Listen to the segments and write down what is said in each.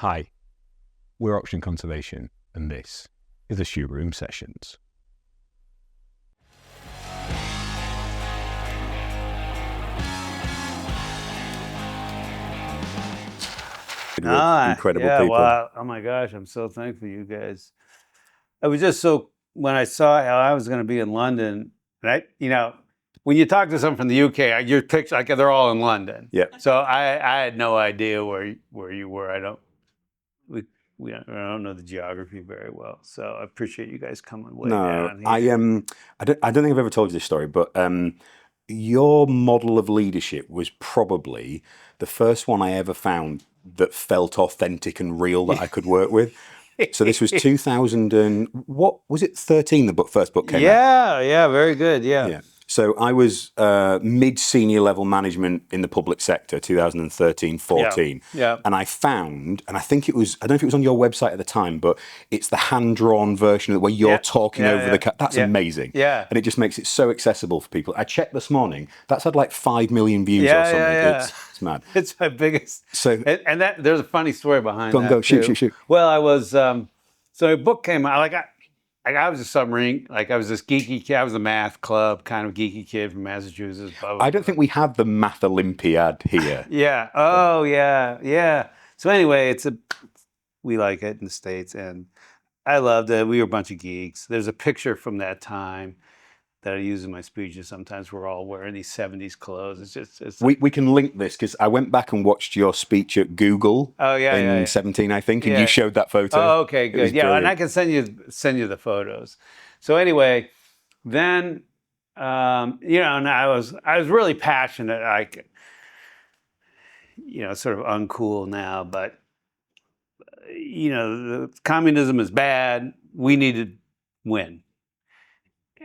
Hi, we're Oxygen Conservation, and this is the Shoe Room Sessions. Incredible people. Well, oh my gosh, I'm so thankful you guys. I was just when I saw how I was going to be in London, right? When you talk to someone from the UK, your picture, like they're all in London. Yeah. So I had no idea where you were. I don't know the geography very well. So I appreciate you guys coming way down here. I don't think I've ever told you this story, but your model of leadership was probably the first one I ever found that felt authentic and real that I could work with. So this was 2000 and what was it? 13. The first book came out. Yeah, very good. Yeah. So I was mid-senior level management in the public sector, 2013, 14. Yeah. And I found, and I think I don't know if it was on your website at the time, but it's the hand-drawn version where you're talking over the... That's amazing. Yeah. And it just makes it so accessible for people. I checked this morning. That's had like 5 million views or something. Yeah. It's mad. It's my biggest... So, and that there's a funny story behind that. Go, shoot. Well, I was... so a book came out, I was a submarine, I was this geeky kid. I was a math club kind of geeky kid from Massachusetts. Blah, blah, blah. I don't think we have the Math Olympiad here. Yeah. Oh, yeah. So anyway, we like it in the States, and I loved it. We were a bunch of geeks. There's a picture from that time that I use in my speeches. Sometimes we're all wearing these 70s clothes. We can link this because I went back and watched your speech at Google. In 17, I think, and you showed that photo. Oh, okay, good. Yeah, and I can send you the photos. So anyway, then and I was really passionate. Sort of uncool now, but the communism is bad. We need to win.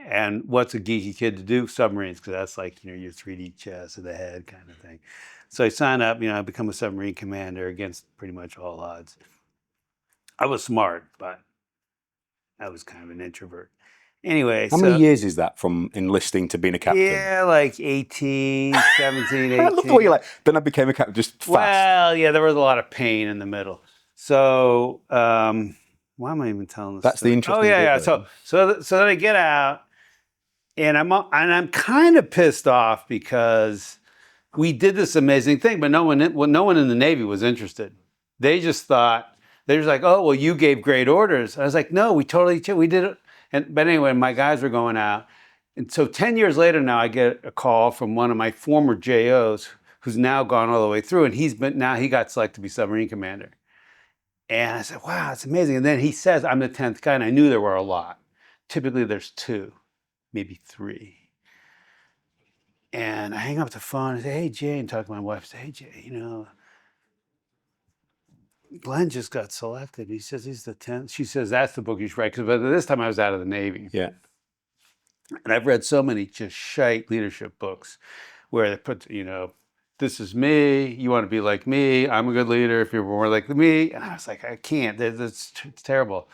And what's a geeky kid to do? Submarines, because that's like, your 3D chess of the head kind of thing. So I signed up, I become a submarine commander against pretty much all odds. I was smart, but I was kind of an introvert. Anyway, How many years is that from enlisting to being a captain? Yeah, like 18, 17, 18. I love the way you're like, then I became a captain just fast. Well, yeah, there was a lot of pain in the middle. So, why am I even telling this That's story? the interesting bit. Oh, yeah. Though. So then I get out, and I'm kind of pissed off because we did this amazing thing, but no one in the Navy was interested. They just thought, they were like, oh, well, you gave great orders. I was like, no, we did it. But anyway, my guys were going out. And so 10 years later now, I get a call from one of my former JOs who's now gone all the way through, and he got selected to be submarine commander. And I said, wow, it's amazing. And then he says, I'm the 10th guy, and I knew there were a lot. Typically, there's 2, maybe 3. And I hang up the phone and say, hey, Jane, talk to my wife. I say, hey, Jane, Glenn just got selected. He says he's the 10th. She says, that's the book you should write. Because by this time, I was out of the Navy. Yeah. And I've read so many just shite leadership books where they put, this is me. You want to be like me. I'm a good leader if you're more like me. And I was like, I can't. It's terrible.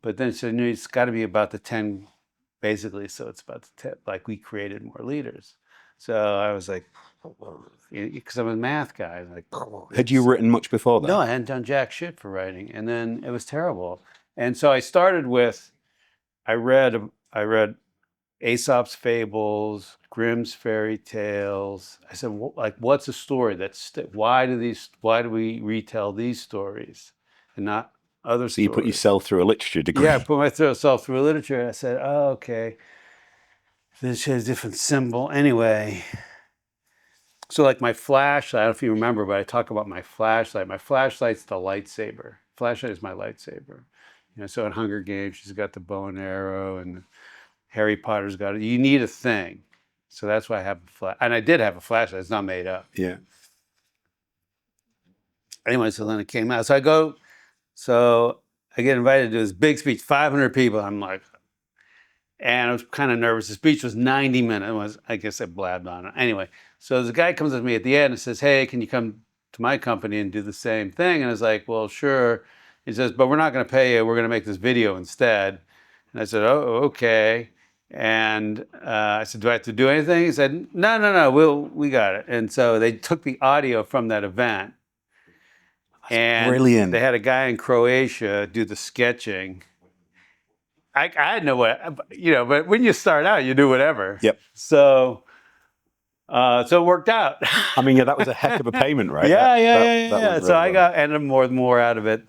But then she said, no, it's got to be about the 10, basically. So it's about the 10, like we created more leaders. So I was like, because I'm a math guy. Like, had you written much before that? No, I hadn't done jack shit for writing. And then it was terrible. And so I started with, I read Aesop's Fables, Grimm's fairy tales. I said, what's a story why do we retell these stories and not other stories? So you put yourself through a literature degree. Yeah, I put myself through a literature. I said, oh, okay. This has a different symbol. Anyway, so like my flashlight, I don't know if you remember, but I talk about my flashlight. My flashlight's the lightsaber. Flashlight is my lightsaber. So in Hunger Games, she's got the bow and arrow, and Harry Potter's got it. You need a thing. So that's why I have a flash. And I did have a flashlight. It's not made up. Yeah. Anyway, so then it came out. So I get invited to do this big speech, 500 people. I'm like, and I was kind of nervous. The speech was 90 minutes. I guess I blabbed on it. Anyway, so the guy comes up to me at the end and says, hey, can you come to my company and do the same thing? And I was like, well, sure. He says, but we're not going to pay you. We're going to make this video instead. And I said, oh, okay. And I said, do I have to do anything? He said, no, we got it. And so they took the audio from that event and brilliant. they had a guy in Croatia do the sketching. I had no way, but when you start out, you do whatever. Yep. So it worked out. I mean, yeah, that was a heck of a payment, right? Yeah. That was So really I ended up more out of it.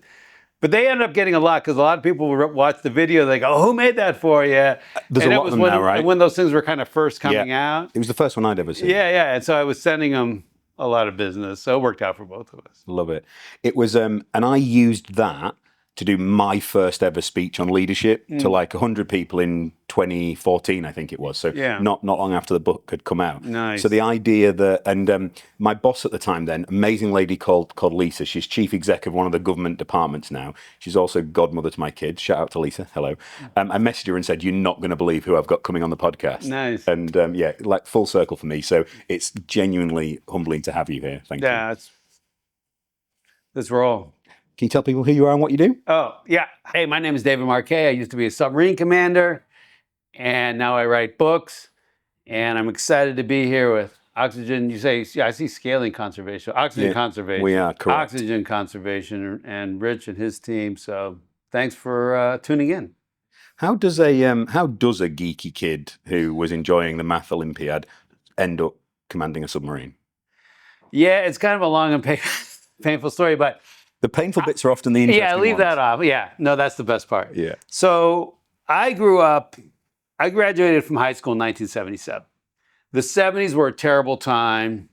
But they ended up getting a lot because a lot of people would watch the video. They go, "Oh, who made that for you?" There's and a lot of them now, right? when those things were kind of first coming out. It was the first one I'd ever seen. Yeah. And so I was sending them a lot of business. So it worked out for both of us. Love it. It was, and I used that to do my first ever speech on leadership to like 100 people in 2014, I think it was. So not long after the book had come out. Nice. So the idea that, and my boss at the time then, amazing lady called Lisa. She's chief exec of one of the government departments now. She's also godmother to my kids. Shout out to Lisa. Hello. I messaged her and said, "You're not going to believe who I've got coming on the podcast." Nice. And like full circle for me. So it's genuinely humbling to have you here. Thank you. Yeah, let's roll. Can you tell people who you are and what you do? Oh, yeah. Hey, my name is David Marquet. I used to be a submarine commander, and now I write books. And I'm excited to be here with Oxygen. You say, I see scaling conservation. Oxygen conservation. We are, correct. Oxygen conservation, and Rich and his team. So thanks for tuning in. How does a geeky kid who was enjoying the math Olympiad end up commanding a submarine? Yeah, it's kind of a long and painful story, but the painful bits are often the interesting ones. Yeah, leave that off. Yeah, no, that's the best part. Yeah. So I graduated from high school in 1977. The 70s were a terrible time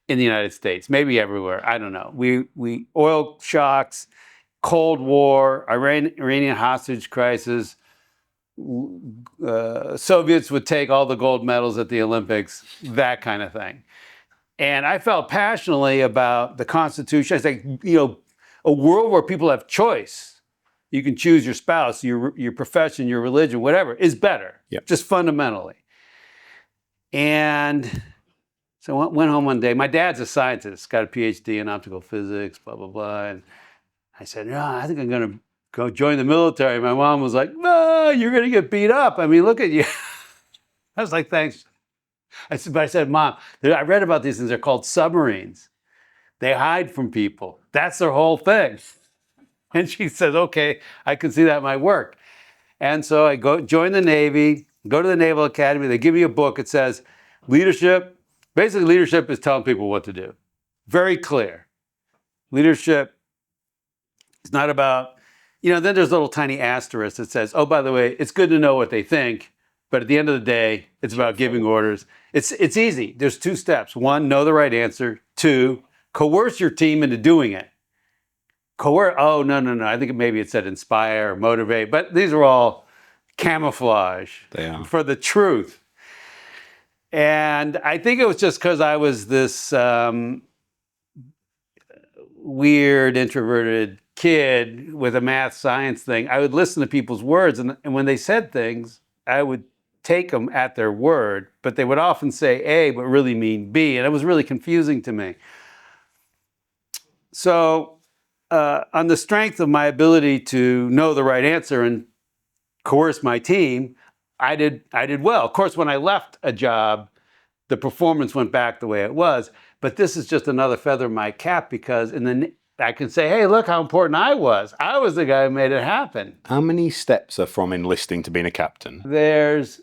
in the United States, maybe everywhere. I don't know. We oil shocks, Cold War, Iranian hostage crisis. Soviets would take all the gold medals at the Olympics, that kind of thing. And I felt passionately about the Constitution. I think, a world where people have choice. You can choose your spouse, your profession, your religion, whatever, is better, just fundamentally. And so I went home one day. My dad's a scientist, got a PhD in optical physics, blah, blah, blah. And I said, no, I think I'm going to go join the military. My mom was like, no, you're going to get beat up. I mean, look at you. I was like, thanks. I said, Mom, I read about these things. They're called submarines. They hide from people. That's their whole thing. And she says, okay, I can see that might work. And so I join the Navy, go to the Naval Academy. They give me a book. It says, leadership. Basically, leadership is telling people what to do. Very clear. Leadership is not about, then there's a little tiny asterisk that says, oh, by the way, it's good to know what they think. But at the end of the day, it's about giving orders. It's easy. There's 2 steps. 1, know the right answer. 2, coerce your team into doing it. Oh, no. I think maybe it said inspire or motivate. But these are all camouflage for the truth. And I think it was just because I was this weird, introverted kid with a math science thing. I would listen to people's words. And when they said things, I would take them at their word, but they would often say A, but really mean B. And it was really confusing to me. So on the strength of my ability to know the right answer and coerce my team, I did well. Of course, when I left a job, the performance went back the way it was. But this is just another feather in my cap because I can say, hey, look how important I was. I was the guy who made it happen. How many steps are from enlisting to being a captain? There's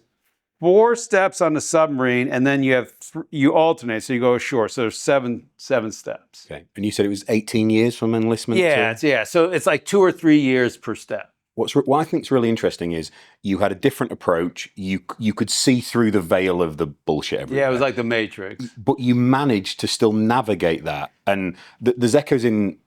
4 steps on the submarine, and then you alternate, so you go ashore. So there's seven steps. Okay, and you said it was 18 years from enlistment? Yeah. So it's like 2 or 3 years per step. What I think is really interesting is you had a different approach. You could see through the veil of the bullshit everywhere. Yeah, it was like the Matrix. But you managed to still navigate that. And there's echoes in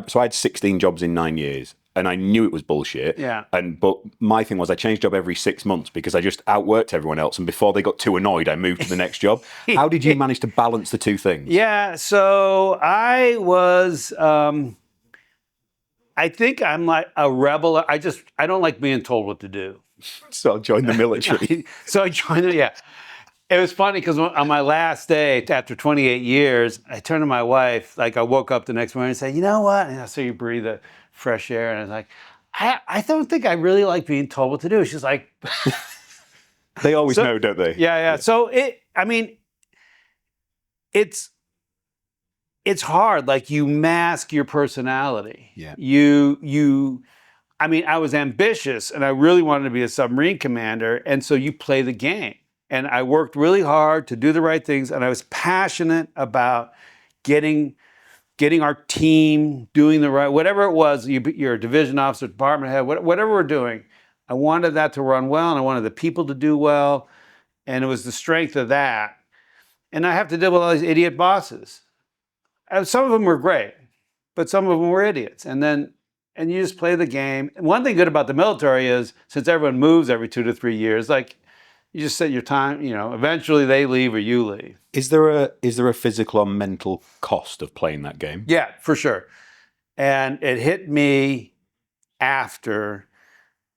so I had 16 jobs in 9 years. And I knew it was bullshit. Yeah. But my thing was I changed job every 6 months because I just outworked everyone else. And before they got too annoyed, I moved to the next job. How did you manage to balance the 2 things? Yeah. So I was, I think I'm like a rebel. I don't like being told what to do. So I joined the military. So I joined it, yeah. It was funny because on my last day, after 28 years, I turned to my wife, like I woke up the next morning and said, you know what? And so you breathe the fresh air. And I was like, I don't think I really like being told what to do. She's like... They always know, don't they? Yeah. So it's it's hard. Like you mask your personality. Yeah. I mean, I was ambitious and I really wanted to be a submarine commander. And so you play the game. And I worked really hard to do the right things. And I was passionate about getting our team doing the right, whatever it was, you're a division officer, department head, whatever we're doing. I wanted that to run well and I wanted the people to do well. And it was the strength of that. And I have to deal with all these idiot bosses. Some of them were great, but some of them were idiots. And you just play the game. And one thing good about the military is, since everyone moves every 2 to 3 years, like you just set your time, eventually they leave or you leave. Is there a physical or mental cost of playing that game? Yeah, for sure. And it hit me after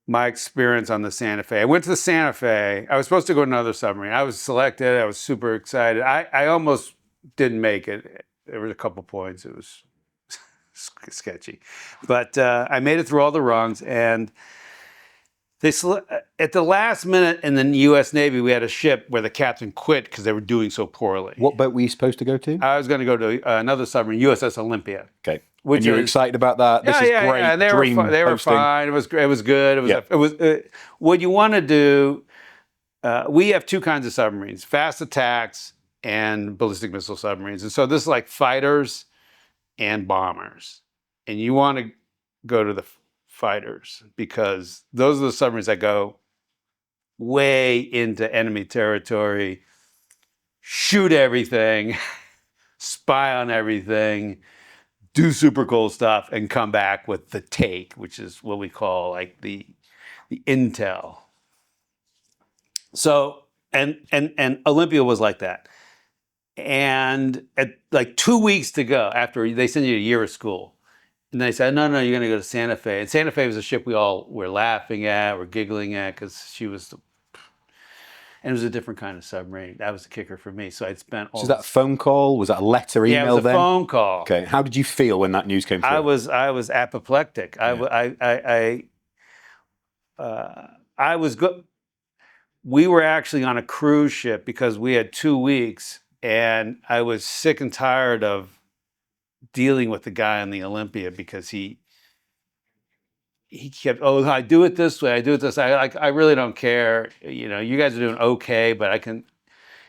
my experience on the Santa Fe. I went to the Santa Fe. I was supposed to go to another submarine. I was selected. I was super excited. I almost didn't make it. There were a couple points. It was sketchy. But I made it through all the rungs. And at the last minute in the U.S. Navy, we had a ship where the captain quit because they were doing so poorly. What boat were you supposed to go to? I was going to go to another submarine, USS Olympia. Okay. And you were excited about that? This is great. Yeah. And they were fine. It was good. It was what you want to do. We have two kinds of submarines: fast attacks and ballistic missile submarines. And so this is like fighters and bombers. And you want to go to the fighters because those are the submarines that go way into enemy territory, shoot everything, spy on everything, do super cool stuff, and come back with the take, which is what we call like the intel. So and Olympia was like that. And at like 2 weeks to go, after they send you a year of school, and they said, no, you're going to go to Santa Fe. And Santa Fe was a ship we all were laughing at, were giggling at, because she was and it was a different kind of submarine. That was the kicker for me. So I'd spent all. So was that a phone call? Was that a letter, email? Yeah, it was a phone call. Okay. How did you feel when that news came through? I was apoplectic. Yeah. I was good. We were actually on a cruise ship because we had 2 weeks, and I was sick and tired of dealing with the guy on the Olympia because he kept, I do it this way, I do it this way. I really don't care. You guys are doing okay, but I can.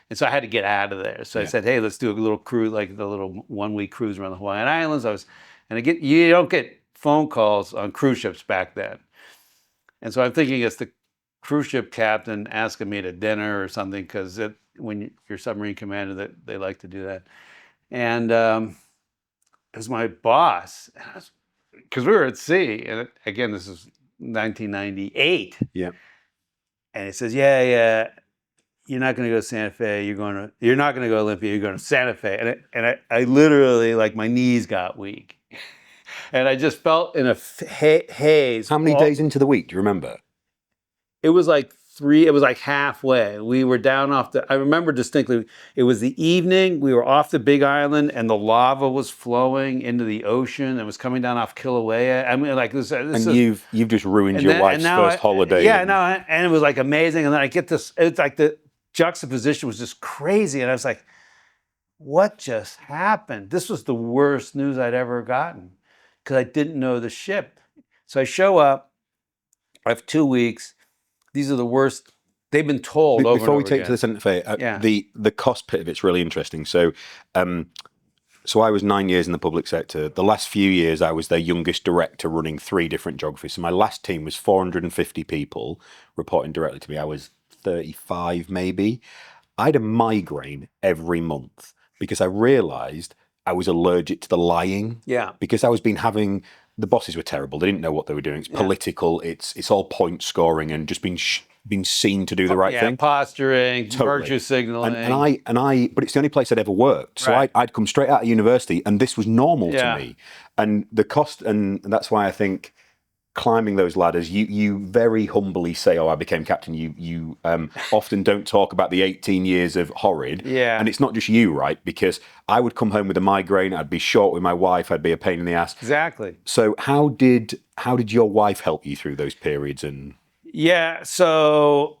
And so I had to get out of there. So I said, hey, let's do a little cruise, like the little 1 week cruise around the Hawaiian Islands. You don't get phone calls on cruise ships back then. And so I'm thinking it's the cruise ship captain asking me to dinner or something, because when you're submarine commander, that they like to do that. And it was my boss, because we were at sea, and again, this is 1998. Yeah. And he says, yeah, you're not going to go to Santa Fe. You're not going to go to Olympia. You're going to Santa Fe. And I literally, like, my knees got weak, and I just felt in a haze. How many days into the week do you remember? It was like 3. It was like halfway. We were down off I remember distinctly. It was the evening. We were off the Big Island, and the lava was flowing into the ocean. It was coming down off Kilauea. I mean, like this. And you've just ruined your wife's first holiday. Yeah, and it was like amazing. And then I get this. It's like the juxtaposition was just crazy, and I was like, "What just happened?" This was the worst news I'd ever gotten, because I didn't know the ship. So I show up. I have 2 weeks. These are the worst. They've been told over and over again. Before we take to the Santa Fe, the cost bit of it's really interesting. So, so I was 9 years in the public sector. The last few years, I was their youngest director, running 3 different geographies. So my last team was 450 people reporting directly to me. I was 35 maybe. I had a migraine every month because I realised I was allergic to the lying. Yeah. Because I was having. The bosses were terrible. They didn't know what they were doing. It's political. It's all point scoring and just being seen to do the right thing. Posturing, virtue signaling. And I, but it's the only place I'd ever worked. So I'd come straight out of university, and this was normal to me. And the cost, and that's why I think climbing those ladders, you very humbly say, I became captain. You often don't talk about the 18 years of horrid. Yeah. And it's not just you, right? Because I would come home with a migraine, I'd be short with my wife, I'd be a pain in the ass. Exactly. So how did your wife help you through those periods? And yeah, so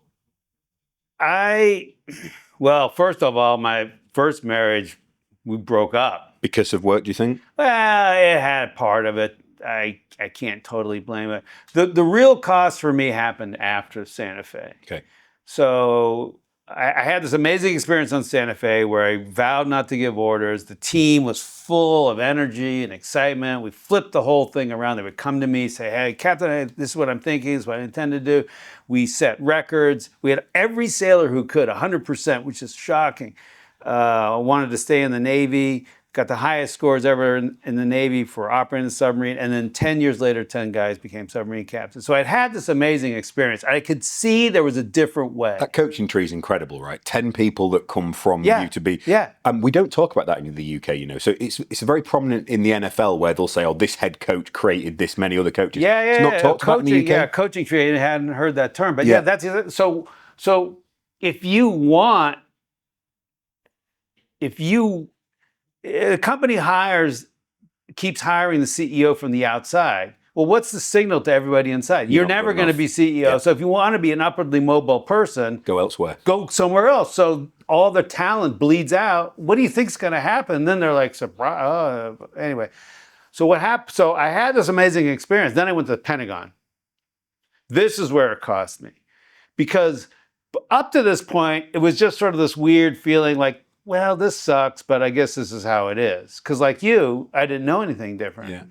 first of all, my first marriage, we broke up. because of work, do you think? Well, it had part of it. I can't totally blame it. The real cost for me happened after Santa Fe. Okay. So I had this amazing experience on Santa Fe where I vowed not to give orders. The team was full of energy and excitement. We flipped the whole thing around. They would come to me, say, hey, Captain, this is what I'm thinking, this is what I intend to do. We set records. We had every sailor who could, 100%, which is shocking. Wanted to stay in the Navy. Got the highest scores ever in the Navy for operating the submarine. And then 10 years later, 10 guys became submarine captains. So I'd had this amazing experience. I could see there was a different way. That coaching tree is incredible, right? 10 people that come from you to be. Yeah. We don't talk about that in the UK, you know. So it's very prominent in the NFL where they'll say, oh, this head coach created this many other coaches. It's not talked about in the UK. Yeah, coaching tree. I hadn't heard that term. But yeah, that's so if you want, a company keeps hiring the CEO from the outside. Well, what's the signal to everybody inside? You're never going to be CEO. Yeah. So if you want to be an upwardly mobile person, go elsewhere. Go somewhere else. So all the talent bleeds out. What do you think's going to happen? And then they're like, surprise. Anyway, so what happened? So I had this amazing experience. Then I went to the Pentagon. This is where it cost me, because up to this point, it was just sort of this weird feeling like, well, this sucks, but I guess this is how it is. Because like you, I didn't know anything different. Yeah.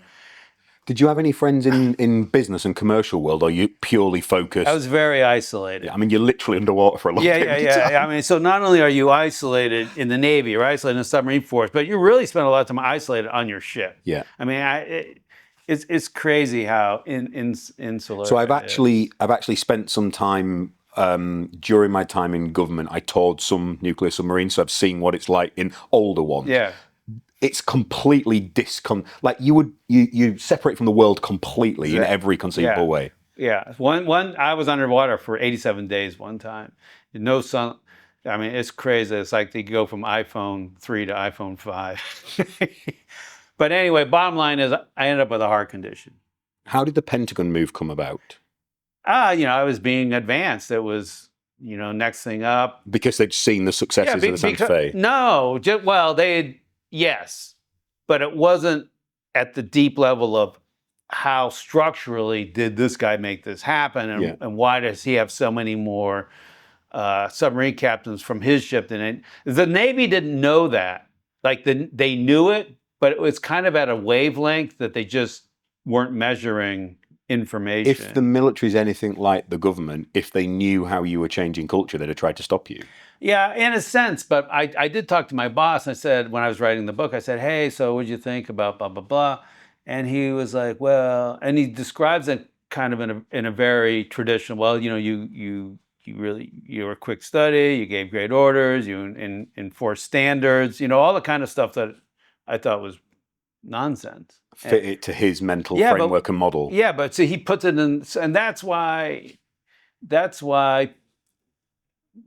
Did you have any friends in business and commercial world, or are you purely focused? I was very isolated. Yeah, I mean, you're literally underwater for a long time. Yeah. I mean, so not only are you isolated in the Navy, you're isolated in the submarine force, but you really spend a lot of time isolated on your ship. Yeah. I mean, it's crazy how insular. So I've actually spent some time. During my time in government, I toured some nuclear submarines, so I've seen what it's like in older ones. Yeah, it's completely like you separate from the world completely in every conceivable way. Yeah, one I was underwater for 87 days one time. No sun. I mean, it's crazy. It's like they go from iPhone 3 to iPhone 5. But anyway, bottom line is I ended up with a heart condition. How did the Pentagon move come about? I was being advanced. It was, next thing up. Because they'd seen the successes of the Santa Fe. No, yes, but it wasn't at the deep level of how structurally did this guy make this happen, and why does he have so many more submarine captains from his ship than it? The Navy didn't know that. Like they knew it, but it was kind of at a wavelength that they just weren't measuring information. If the military is anything like the government, if they knew how you were changing culture, they'd have tried to stop you. Yeah, in a sense, but I did talk to my boss. I said, when I was writing the book, I said, hey, so what'd you think about blah, blah, blah? And he was like, well, and he describes it kind of in a very traditional, well, you were a quick study, you gave great orders, you enforced standards, all the kind of stuff that I thought was nonsense. Fit it to his mental framework and model. Yeah, but so he puts it in, and that's why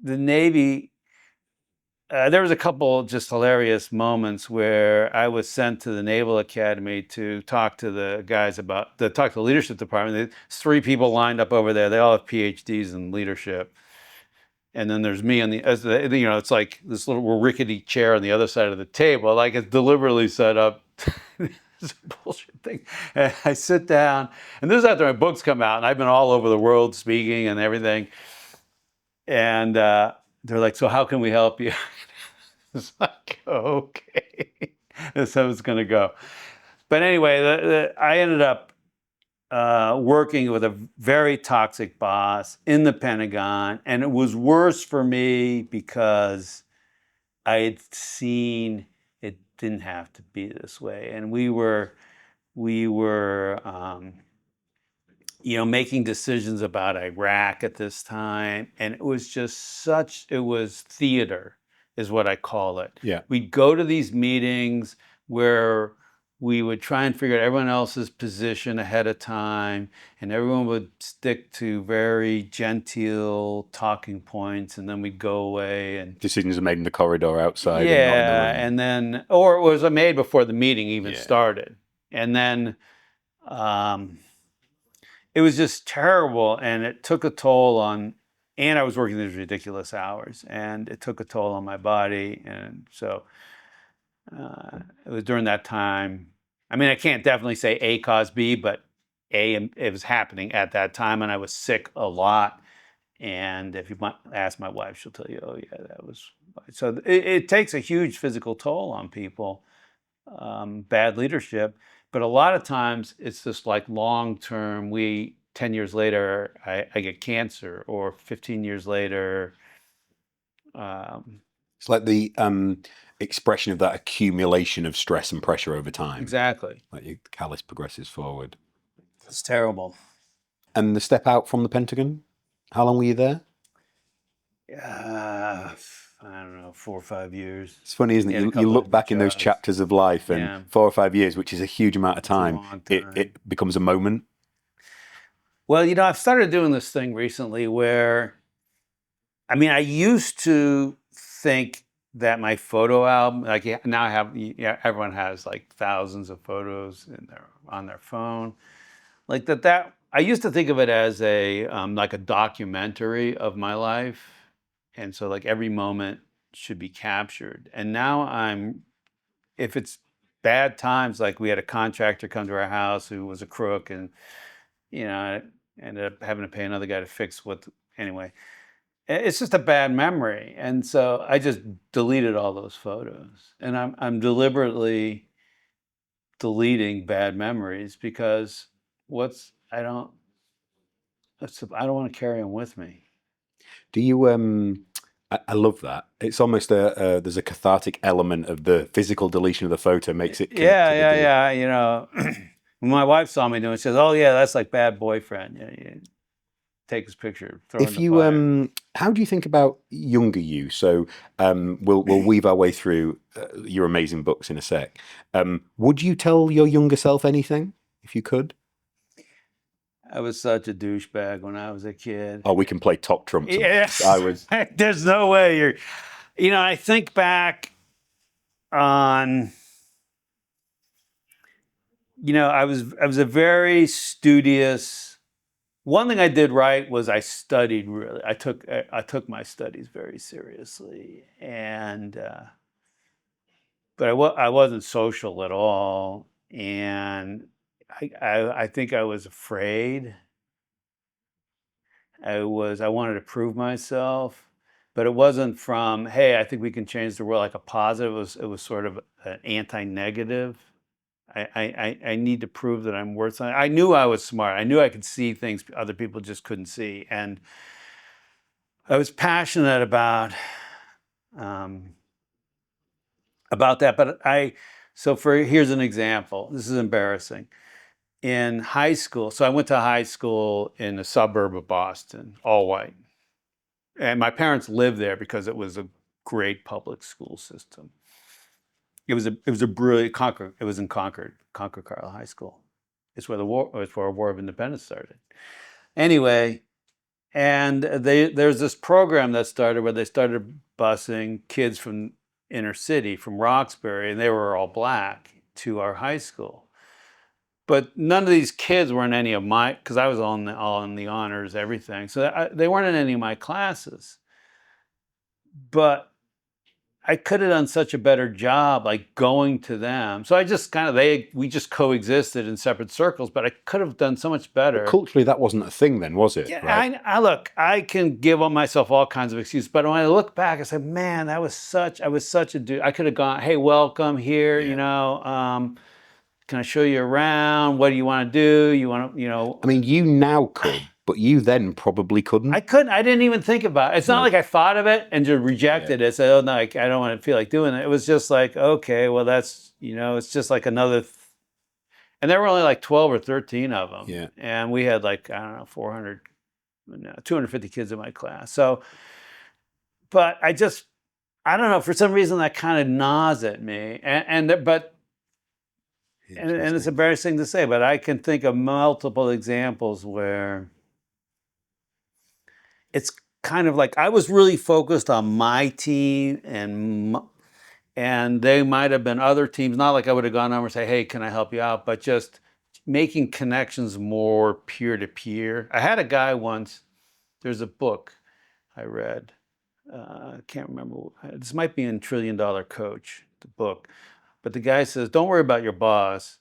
the Navy, there was a couple just hilarious moments where I was sent to the Naval Academy to talk to the guys talk to the leadership department. There's 3 people lined up over there. They all have PhDs in leadership. And then there's me it's like this little rickety chair on the other side of the table. Like it's deliberately set up. It's a bullshit thing. And I sit down, and this is after my books come out, and I've been all over the world speaking and everything. And they're like, so how can we help you? It's like, okay. That's how it's going to go. But anyway, I ended up working with a very toxic boss in the Pentagon, and it was worse for me because I had seen it didn't have to be this way, and we were making decisions about Iraq at this time, and it was just it was theater, is what I call it. Yeah, we'd go to these meetings where we would try and figure out everyone else's position ahead of time, and everyone would stick to very genteel talking points, and then we'd go away. And decisions are made in the corridor outside. Yeah, and then, or it was made before the meeting even started. And then it was just terrible, and it took a toll on, and I was working these ridiculous hours, and it took a toll on my body, and so It was during that time. I mean, I can't definitely say A caused B, but it was happening at that time, and I was sick a lot. And if you ask my wife, she'll tell you, "Oh yeah, that was." So it takes a huge physical toll on people, bad leadership. But a lot of times it's just like long term. 10 years later, I get cancer, or 15 years later. It's like the expression of that accumulation of stress and pressure over time. Exactly. Like your callus progresses forward. It's terrible. And the step out from the Pentagon, how long were you there? I don't know, 4 or 5 years. It's funny, isn't it? You look back in those chapters of life, and 4 or 5 years, which is a huge amount of time, it becomes a moment. Well, I've started doing this thing recently where, I mean, I used to think that my photo album, like now I have, everyone has like thousands of photos on their phone, like that. I used to think of it as like a documentary of my life. And so like every moment should be captured. And now if it's bad times, like we had a contractor come to our house who was a crook, and, I ended up having to pay another guy to fix anyway, it's just a bad memory. And so I just deleted all those photos, and I'm deliberately deleting bad memories because I don't want to carry them with me. Do you? I llove that. It's almost there's a cathartic element of the physical deletion of the photo makes it. Yeah. When my wife saw me doing it, she says, "Oh yeah, that's like bad boyfriend. You take his picture, throw it in the fire." How do you think about younger you? So we'll weave our way through your amazing books in a sec. Would you tell your younger self anything if you could? I was such a douchebag when I was a kid. Oh, we can play top trumps. Yes. I was. There's no way you're. I think back on. I was a very studious. One thing I did right was I studied really. I took my studies very seriously, and but I wasn't social at all, and I think I was afraid. I wanted to prove myself, but it wasn't from, hey, I think we can change the world, like a positive. It was sort of an anti-negative. I need to prove that I'm worth something. I knew I was smart. I knew I could see things other people just couldn't see. And I was passionate about that. But here's an example. This is embarrassing. In high school, so I went to high school in a suburb of Boston, all white. And my parents lived there because it was a great public school system. It was a brilliant Concord. It was in Concord Carlisle High School. It's where our War of Independence started. Anyway, and there's this program that started where they started busing kids from inner city, from Roxbury, and they were all black, to our high school. But none of these kids were in any of because I was all in the honors, everything. So they weren't in any of my classes. But I could have done such a better job, like going to them. So I just we just coexisted in separate circles, but I could have done so much better. But culturally, that wasn't a thing then, was it? Yeah, right? I can give myself all kinds of excuses, but when I look back, I said, man, I was such a dude. I could have gone, hey, welcome here, can I show you around? What do you want to do? You want to, I mean, you now could, but you then probably couldn't. I couldn't. I didn't even think about it. It's not like I thought of it and just rejected it. Said, oh, no, I don't want to feel like doing it. It was just like, okay, well, that's, it's just like another. And there were only like 12 or 13 of them. Yeah. And we had like, I don't know, 250 kids in my class. So, but I don't know, for some reason that kind of gnaws at me. And it's embarrassing to say, but I can think of multiple examples where it's kind of like I was really focused on my team, and they might have been other teams. Not like I would have gone over and say, "Hey, can I help you out?" But just making connections more peer to peer. I had a guy once. There's a book I read. I can't remember. This might be in $1 Trillion Coach. the book. But the guy says, don't worry about your boss.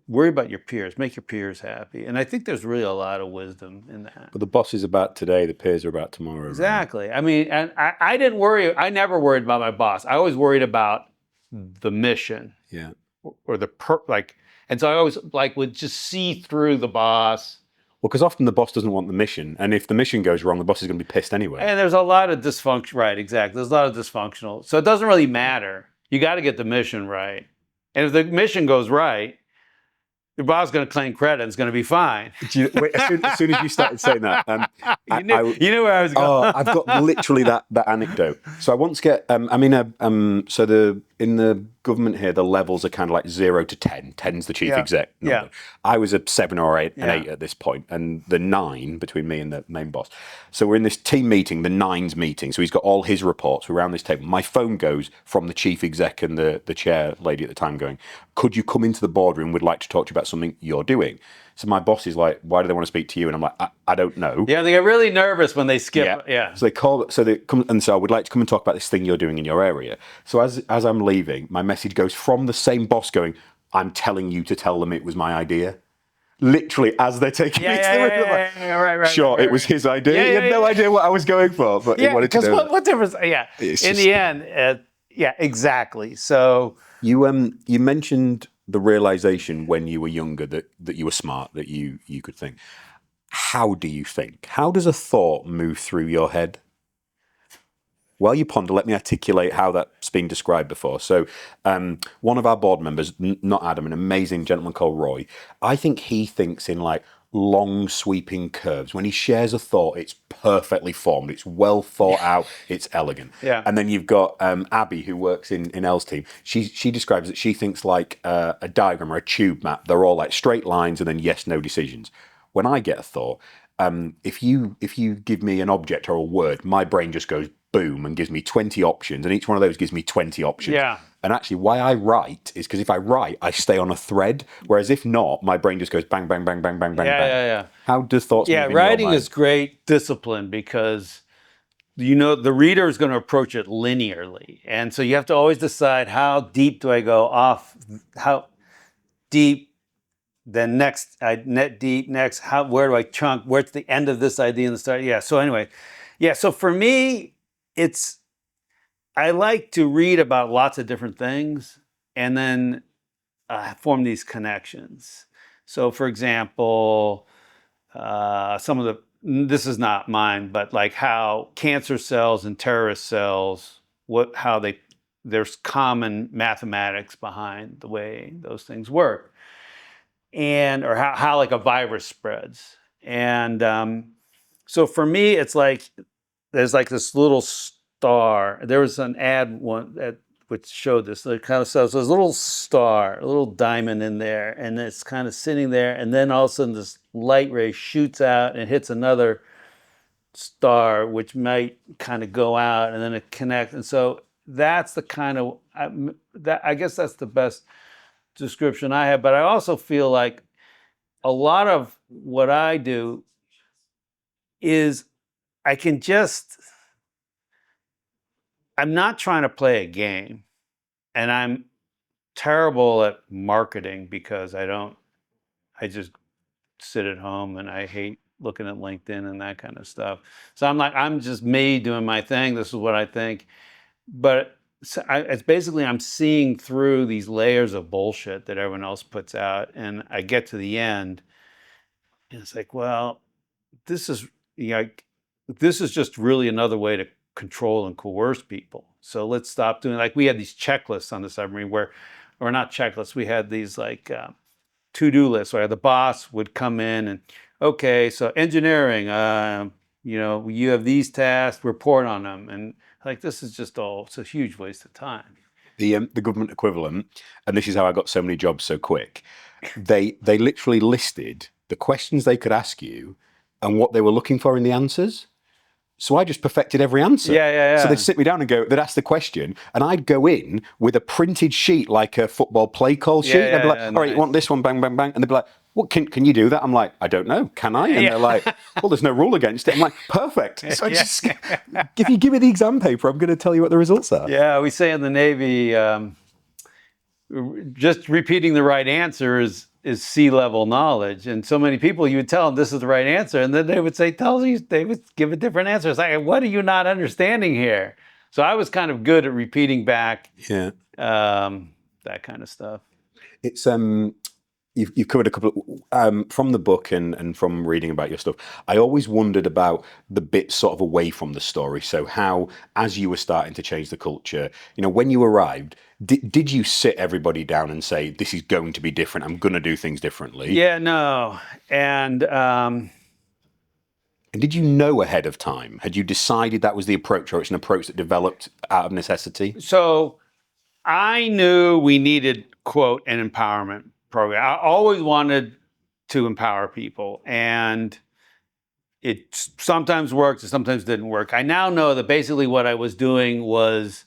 Worry about your peers. Make your peers happy. And I think there's really a lot of wisdom in that. But the boss is about today, the peers are about tomorrow. Exactly. Right? I mean, and I didn't worry. I never worried about my boss. I always worried about the mission. Yeah. Or and so I always would just see through the boss. Well, because often the boss doesn't want the mission, and if the mission goes wrong, the boss is going to be pissed anyway. And there's a lot of dysfunction. Right, exactly. There's a lot of dysfunctional. So it doesn't really matter. You got to get the mission right. And if the mission goes right, your boss is going to claim credit. It's going to be fine. Wait, as soon as you started saying that, you knew where I was going. Oh, I've got literally that anecdote. So I once get, in the government here, the levels are kind of like 0 to 10. 10's the chief exec number. Yeah. I was a 7 or 8, an 8 at this point, and the 9 between me and the main boss. So we're in this team meeting, the 9's meeting. So he's got all his reports. We're around this table. My phone goes from the chief exec and the chair lady at the time going, could you come into the boardroom? We'd like to talk to you about something you're doing. So my boss is like, why do they want to speak to you? And I'm like, I don't know. Yeah, they get really nervous when they skip. Yeah. So they come, and so I would like to come and talk about this thing you're doing in your area. So as I'm leaving, my message goes from the same boss going, I'm telling you to tell them it was my idea. Literally, as they're taking me to the room. Right. Sure, it was his idea. He had no idea what I was going for, but he wanted to know. Because what difference? Yeah. In the end, exactly. So you mentioned the realization when you were younger that you were smart, that you could think. How do you think? How does a thought move through your head? While you ponder, let me articulate how that's been described before. So one of our board members, not Adam, an amazing gentleman called Roy, I think he thinks in like long sweeping curves. When he shares a thought, it's perfectly formed, it's well thought out, it's elegant. Yeah. And then you've got Abby, who works in Elle's team. She describes it, she thinks like a diagram or a tube map. They're all like straight lines and then yes, no decisions. When I get a thought, if you give me an object or a word, my brain just goes boom and gives me 20 options, and each one of those gives me 20 options. Yeah. And actually why I write is because if I write, I stay on a thread, whereas if not, my brain just goes bang, bang, bang, bang, bang, bang, bang. Yeah. How do thoughts move in your writing mind? is great discipline because the reader is going to approach it linearly. And so you have to always decide, how deep do I go off, how deep, then next, net deep, next, where do I chunk, where's the end of this idea in the start? Yeah, so anyway, so for me, I like to read about lots of different things and then form these connections. So for example, this is not mine, but like how cancer cells and terrorist cells, there's common mathematics behind the way those things work. Or how like a virus spreads. And so for me, it's like, there's like this little star. There was an ad which showed this. It kind of says there's a little star, a little diamond in there, and it's kind of sitting there. And then all of a sudden, this light ray shoots out and hits another star, which might kind of go out, and then it connects. And so that's the kind of I guess that's the best description I have. But I also feel like a lot of what I do is I'm not trying to play a game, and I'm terrible at marketing because I just sit at home and I hate looking at LinkedIn and that kind of stuff. So I'm just me doing my thing. This is what I think. But it's basically, I'm seeing through these layers of bullshit that everyone else puts out, and I get to the end and it's like, well, this is just really another way to control and coerce people. So let's stop doing, like, we had these checklists on the Submarine or not checklists, we had these like to-do lists where the boss would come in and, okay, so engineering, you have these tasks, report on them. And like, this is just it's a huge waste of time. The government equivalent, and this is how I got so many jobs so quick, they literally listed the questions they could ask you and what they were looking for in the answers. So I just perfected every answer. Yeah. So they'd sit me down and they'd ask the question, and I'd go in with a printed sheet, like a football play call sheet. They'd be like, all right, you want this one, bang, bang, bang. And they'd be like, well, can you do that? I'm like, I don't know. Can I? And they're like, well, there's no rule against it. I'm like, perfect. So if you give me the exam paper, I'm going to tell you what the results are. Yeah, we say in the Navy, just repeating the right answer is C-level knowledge. And so many people, you would tell them this is the right answer, and then they would say, they would give a different answer. It's like, what are you not understanding here? So I was kind of good at repeating back that kind of stuff. It's you've covered a couple from the book and from reading about your stuff. I always wondered about the bits sort of away from the story. So how, as you were starting to change the culture, when you arrived, did you sit everybody down and say, this is going to be different, I'm going to do things differently? Yeah, no. And did you know ahead of time? Had you decided that was the approach, or it's an approach that developed out of necessity? So I knew we needed, quote, an empowerment program. I always wanted to empower people, and it sometimes worked, it sometimes didn't work. I now know that basically what I was doing was,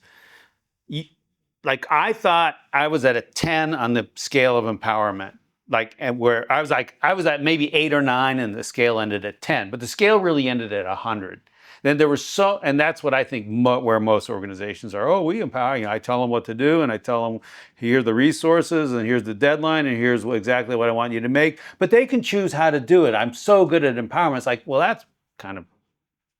like, I thought I was at a 10 on the scale of empowerment. And where I was at maybe 8 or 9, and the scale ended at 10, but the scale really ended at 100. Then there was and that's what I think where most organizations are. Oh, we empower. I tell them what to do, and I tell them, here are the resources, and here's the deadline, and here's exactly what I want you to make. But they can choose how to do it. I'm so good at empowerment. It's like, well, that's kind of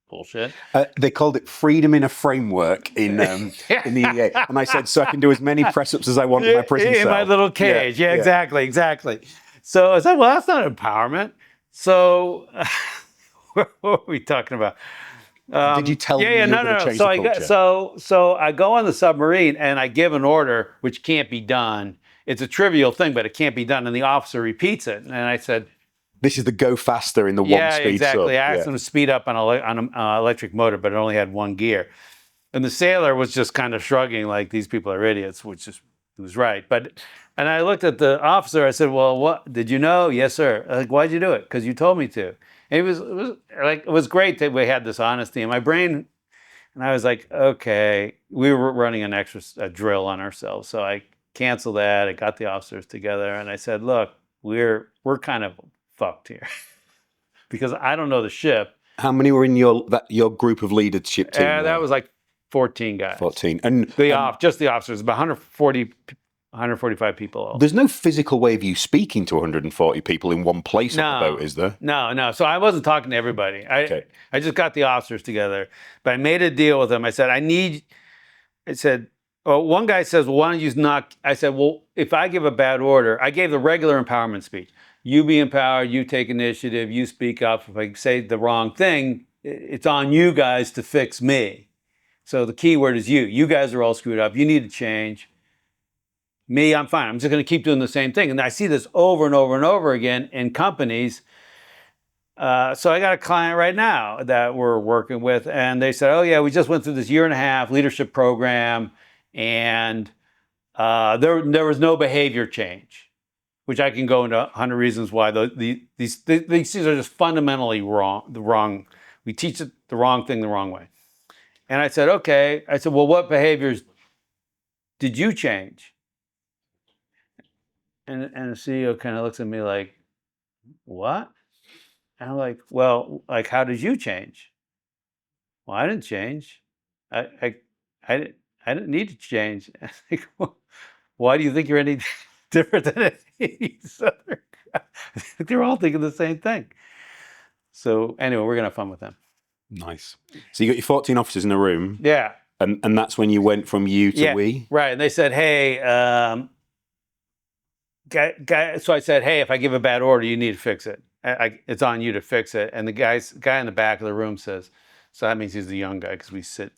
bullshit. They called it freedom in a framework in the EA. And I said, so I can do as many press-ups as I want in my prison cell. In my little cage. Yeah, exactly. So I said, well, that's not empowerment. So what were we talking about? Did you tell them you were going to change the culture? So I go on the submarine, and I give an order which can't be done. It's a trivial thing, but it can't be done. And the officer repeats it. And I said, this is the go faster in the one speed. Yeah, exactly. I asked him to speed up on an electric motor, but it only had one gear. And the sailor was just kind of shrugging, like, these people are idiots, which is, he was right. And I looked at the officer. I said, well, what did you know? Yes, sir. Like, why'd you do it? Because you told me to. And it was great that we had this honesty in my brain. And I was like, okay, we were running a drill on ourselves. So I canceled that. I got the officers together, and I said, look, we're kind of fucked here because I don't know the ship. How many were in your group of leadership team? That was like 14 guys. 14. And just the officers, about 145 people. There's no physical way of you speaking to 140 people in one place on the boat, is there? No. So I wasn't talking to everybody. I just got the officers together, but I made a deal with them. I said, one guy says, well, why don't you knock? I said, well, if I give a bad order, I gave the regular empowerment speech. You be empowered, you take initiative, you speak up. If I say the wrong thing, it's on you guys to fix me. So the key word is you. You guys are all screwed up. You need to change. Me, I'm fine. I'm just going to keep doing the same thing. And I see this over and over and over again in companies. So I got a client right now that we're working with, and they said, oh yeah, we just went through this 1.5 year leadership program, and there was no behavior change, which I can go into 100 reasons why these things are just fundamentally wrong. We teach it the wrong thing the wrong way. And I said, okay. I said, well, what behaviors did you change? And the CEO kind of looks at me like, what? And I'm like, well, like, how did you change? Well, I didn't change. I didn't need to change. I think, well, why do you think you're any different than any other guy? I think they're all thinking the same thing. So anyway, we're gonna have fun with them. Nice. So you got your 14 officers in a room. Yeah. And that's when you went from you to we? Right. And they said, hey, so I said, hey, if I give a bad order, you need to fix it. It's on you to fix it. And the guy in the back of the room says, so that means he's the young guy because we sit.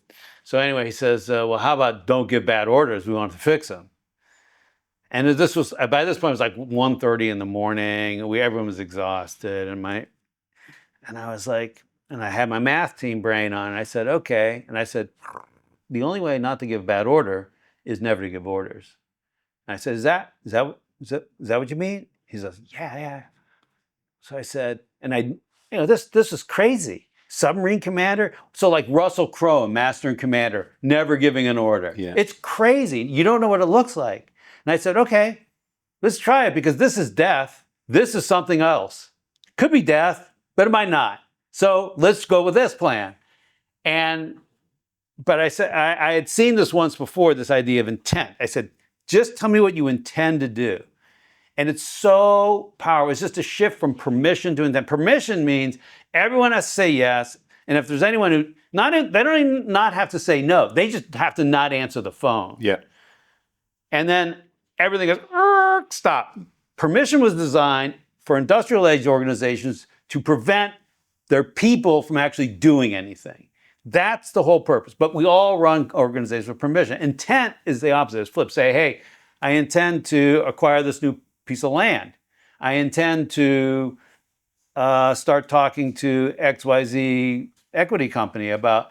So anyway, he says, well, how about don't give bad orders? We want to fix them. And this was, by this point, it was like 1:30 in the morning. Everyone was exhausted. And I was like, and I had my math team brain on. And I said, okay. And I said, the only way not to give a bad order is never to give orders. And I said, is that what you mean? He says, yeah. So I said, and this is crazy. Submarine commander? So like Russell Crowe, Master and Commander, never giving an order. Yeah. It's crazy. You don't know what it looks like. And I said, okay, let's try it because this is death. This is something else. Could be death, but it might not. So let's go with this plan. But I said, I had seen this once before, this idea of intent. I said, Just tell me what you intend to do. And it's so powerful. It's just a shift from permission to intent. Permission means everyone has to say yes. And if there's anyone who, they don't even not have to say no. They just have to not answer the phone. Yeah. And then everything goes, stop. Permission was designed for industrial age organizations to prevent their people from actually doing anything. That's the whole purpose. But we all run organizations with permission. Intent is the opposite. It's flip. Say, hey, I intend to acquire this new piece of land. I intend to start talking to XYZ equity company about,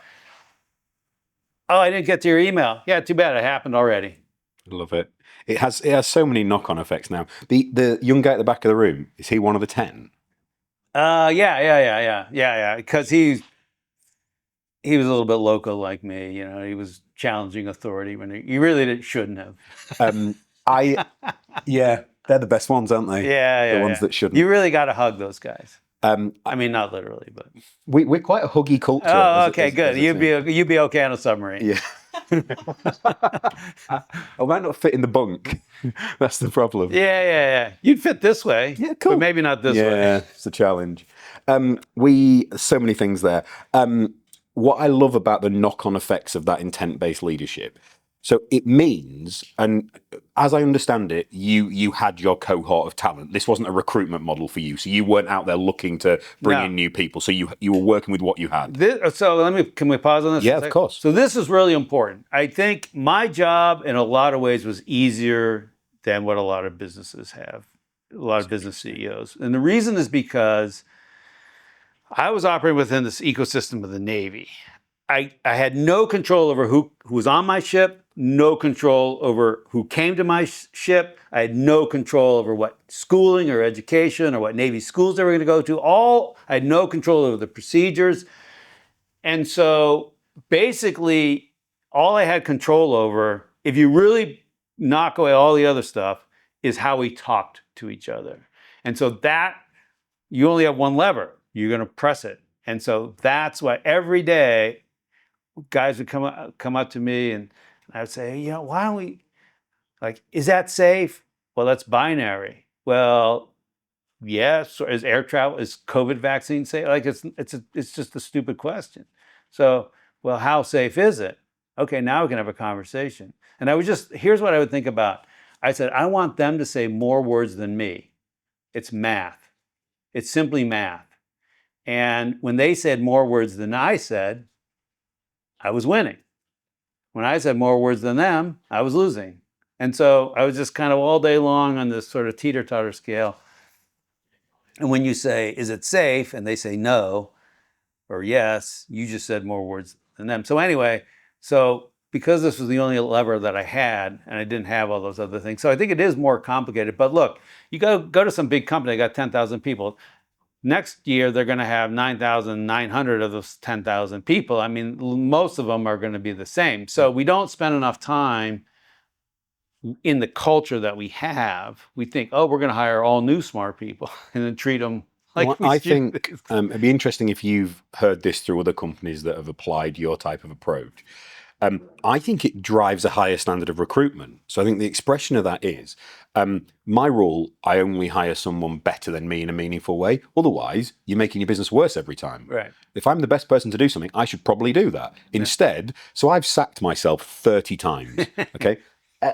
oh, I didn't get to your email. Yeah, too bad. It happened already. Love it. It has so many knock-on effects now. The young guy at the back of the room, is he one of the 10? Yeah. Because he was a little bit local like me. You know, he was challenging authority when he really shouldn't have. Yeah, they're the best ones, aren't they? Yeah. The ones that shouldn't. You really got to hug those guys. I mean, not literally, but we're quite a huggy culture. Oh, okay, good. You'd be okay on a submarine. Yeah. I might not fit in the bunk. That's the problem. Yeah. You'd fit this way. Yeah, cool. But maybe not this way. Yeah, it's a challenge. So many things there. What I love about the knock-on effects of that intent-based leadership. So it means, and as I understand it, you had your cohort of talent. This wasn't a recruitment model for you, so you weren't out there looking to bring in new people. So you were working with what you had. Can we pause on this? Yeah, of course. So this is really important. I think my job, in a lot of ways, was easier than what a lot of businesses have, a lot of business CEOs, and the reason is because I was operating within this ecosystem of the Navy. I had no control over who was on my ship, no control over who came to my ship. I had no control over what schooling or education or what Navy schools they were going to go to. I had no control over the procedures. And so basically, all I had control over, if you really knock away all the other stuff, is how we talked to each other. And so that, you only have one lever. You're going to press it. And so that's why every day, guys would come up to me and I would say, why don't we, is that safe? Well, that's binary. Well, yes. Is air travel, is COVID vaccine safe? It's just a stupid question. So, well, how safe is it? Okay, now we can have a conversation. And here's what I would think about. I said, I want them to say more words than me. It's math. It's simply math. And when they said more words than I said, I was winning. When I said more words than them, I was losing. And so I was just kind of all day long on this sort of teeter-totter scale. And when you say, is it safe? And they say no or yes, you just said more words than them. So anyway, because this was the only lever that I had and I didn't have all those other things. So I think it is more complicated. But look, you go to some big company, they got 10,000 people. Next year, they're going to have 9,900 of those 10,000 people. I mean, most of them are going to be the same. So we don't spend enough time in the culture that we have. We think, oh, we're going to hire all new smart people and then treat them like I think it'd be interesting if you've heard this through other companies that have applied your type of approach. I think it drives a higher standard of recruitment. So I think the expression of that is, my rule, I only hire someone better than me in a meaningful way. Otherwise, you're making your business worse every time. Right. If I'm the best person to do something, I should probably do that. Instead, so I've sacked myself 30 times, okay?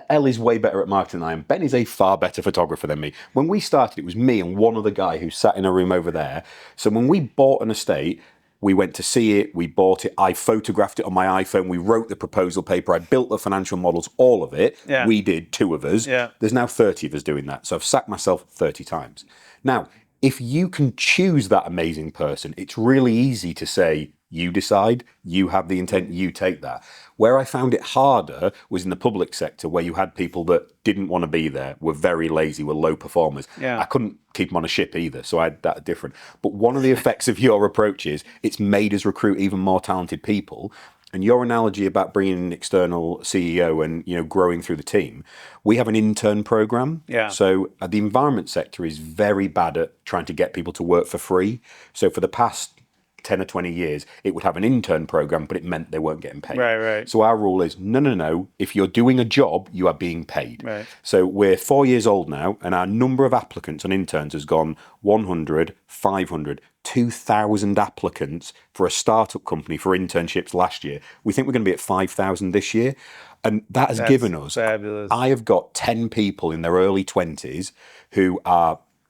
Elle is way better at marketing than I am. Ben is a far better photographer than me. When we started, it was me and one other guy who sat in a room over there. So when we bought an estate, we went to see it, we bought it, I photographed it on my iPhone, we wrote the proposal paper, I built the financial models, all of it. Yeah. We did, 2 of us. Yeah. There's now 30 of us doing that. So I've sacked myself 30 times. Now, if you can choose that amazing person, it's really easy to say, you decide, you have the intent, you take that. Where I found it harder was in the public sector, where you had people that didn't want to be there, were very lazy, were low performers. Yeah. I couldn't keep them on a ship either, so I had that different. But one of the effects of your approach is it's made us recruit even more talented people. And your analogy about bringing in an external CEO and growing through the team, we have an intern program. Yeah. So the environment sector is very bad at trying to get people to work for free. So for the past 10 or 20 years, it would have an intern program, but it meant they weren't getting paid. Right. So our rule is, no. If you're doing a job, you are being paid. Right. So we're 4 years old now, and our number of applicants on interns has gone 100, 500, 2,000 applicants for a startup company for internships last year. We think we're going to be at 5,000 this year. And that has given us, fabulous. I have got 10 people in their early 20s who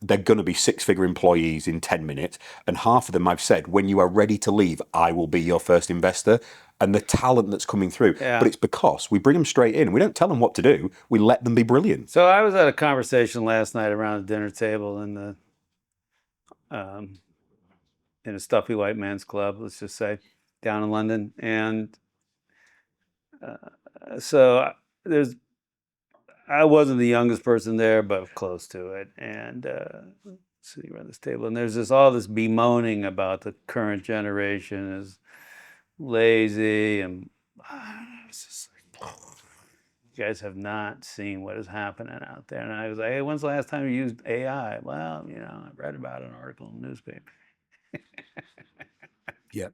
they're going to be six-figure employees in 10 minutes. And half of them I've said, when you are ready to leave, I will be your first investor. And the talent that's coming through. Yeah. But it's because we bring them straight in. We don't tell them what to do. We let them be brilliant. So I was at a conversation last night around the dinner table in a stuffy white man's club, let's just say, down in London. And so I wasn't the youngest person there, but close to it. And sitting around this table, and there's all this bemoaning about the current generation is lazy, and it's just like, you guys have not seen what is happening out there. And I was like, hey, when's the last time you used AI? Well, I read about an article in the newspaper. Yeah.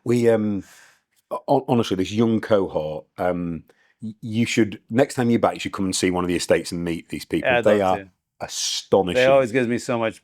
We honestly, this young cohort, you should, next time you're back, you should come and see one of the estates and meet these people. Yeah, they are astonishing. They always gives me so much.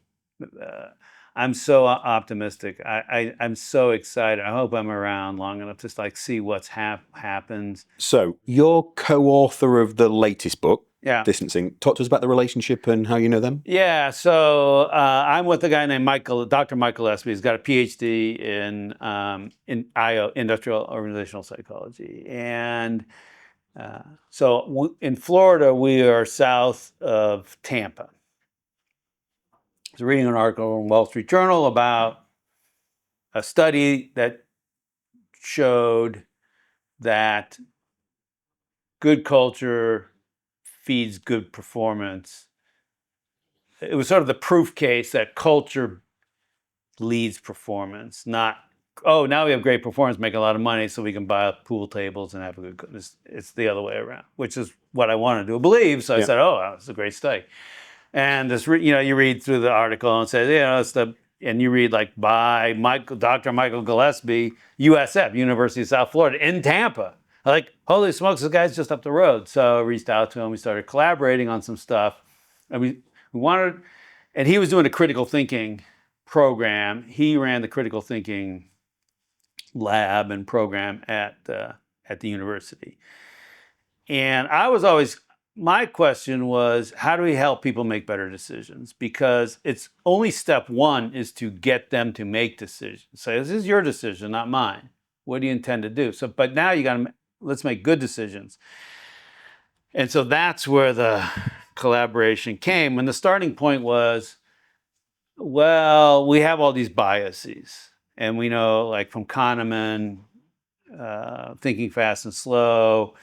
I'm so optimistic. I'm so excited. I hope I'm around long enough to see what's happened. So you're co-author of the latest book, Yeah. Distancing. Talk to us about the relationship and how you know them. Yeah, so I'm with a guy named Dr. Michael Espy. He's got a PhD in IO, Industrial Organizational Psychology. And so in Florida, we are south of Tampa. I was reading an article in Wall Street Journal about a study that showed that good culture feeds good performance. It was sort of the proof case that culture leads performance, not, oh, now we have great performance, make a lot of money so we can buy pool tables and have a good, it's the other way around, which is what I wanted to believe. So I said, oh, that's a great study. And this, you read through the article and it says, and you read like by Dr. Michael Gillespie, USF, University of South Florida, in Tampa. I'm like, holy smokes, this guy's just up the road. So I reached out to him. We started collaborating on some stuff. And we wanted, and he was doing a critical thinking program. He ran the critical thinking lab and program at the university. And my question was, how do we help people make better decisions? Because it's only step one is to get them to make decisions. Say, this is your decision, not mine. What do you intend to do? So, but now let's make good decisions. And so that's where the collaboration came. And the starting point was, well, we have all these biases. And we know, like from Kahneman, Thinking Fast and Slow,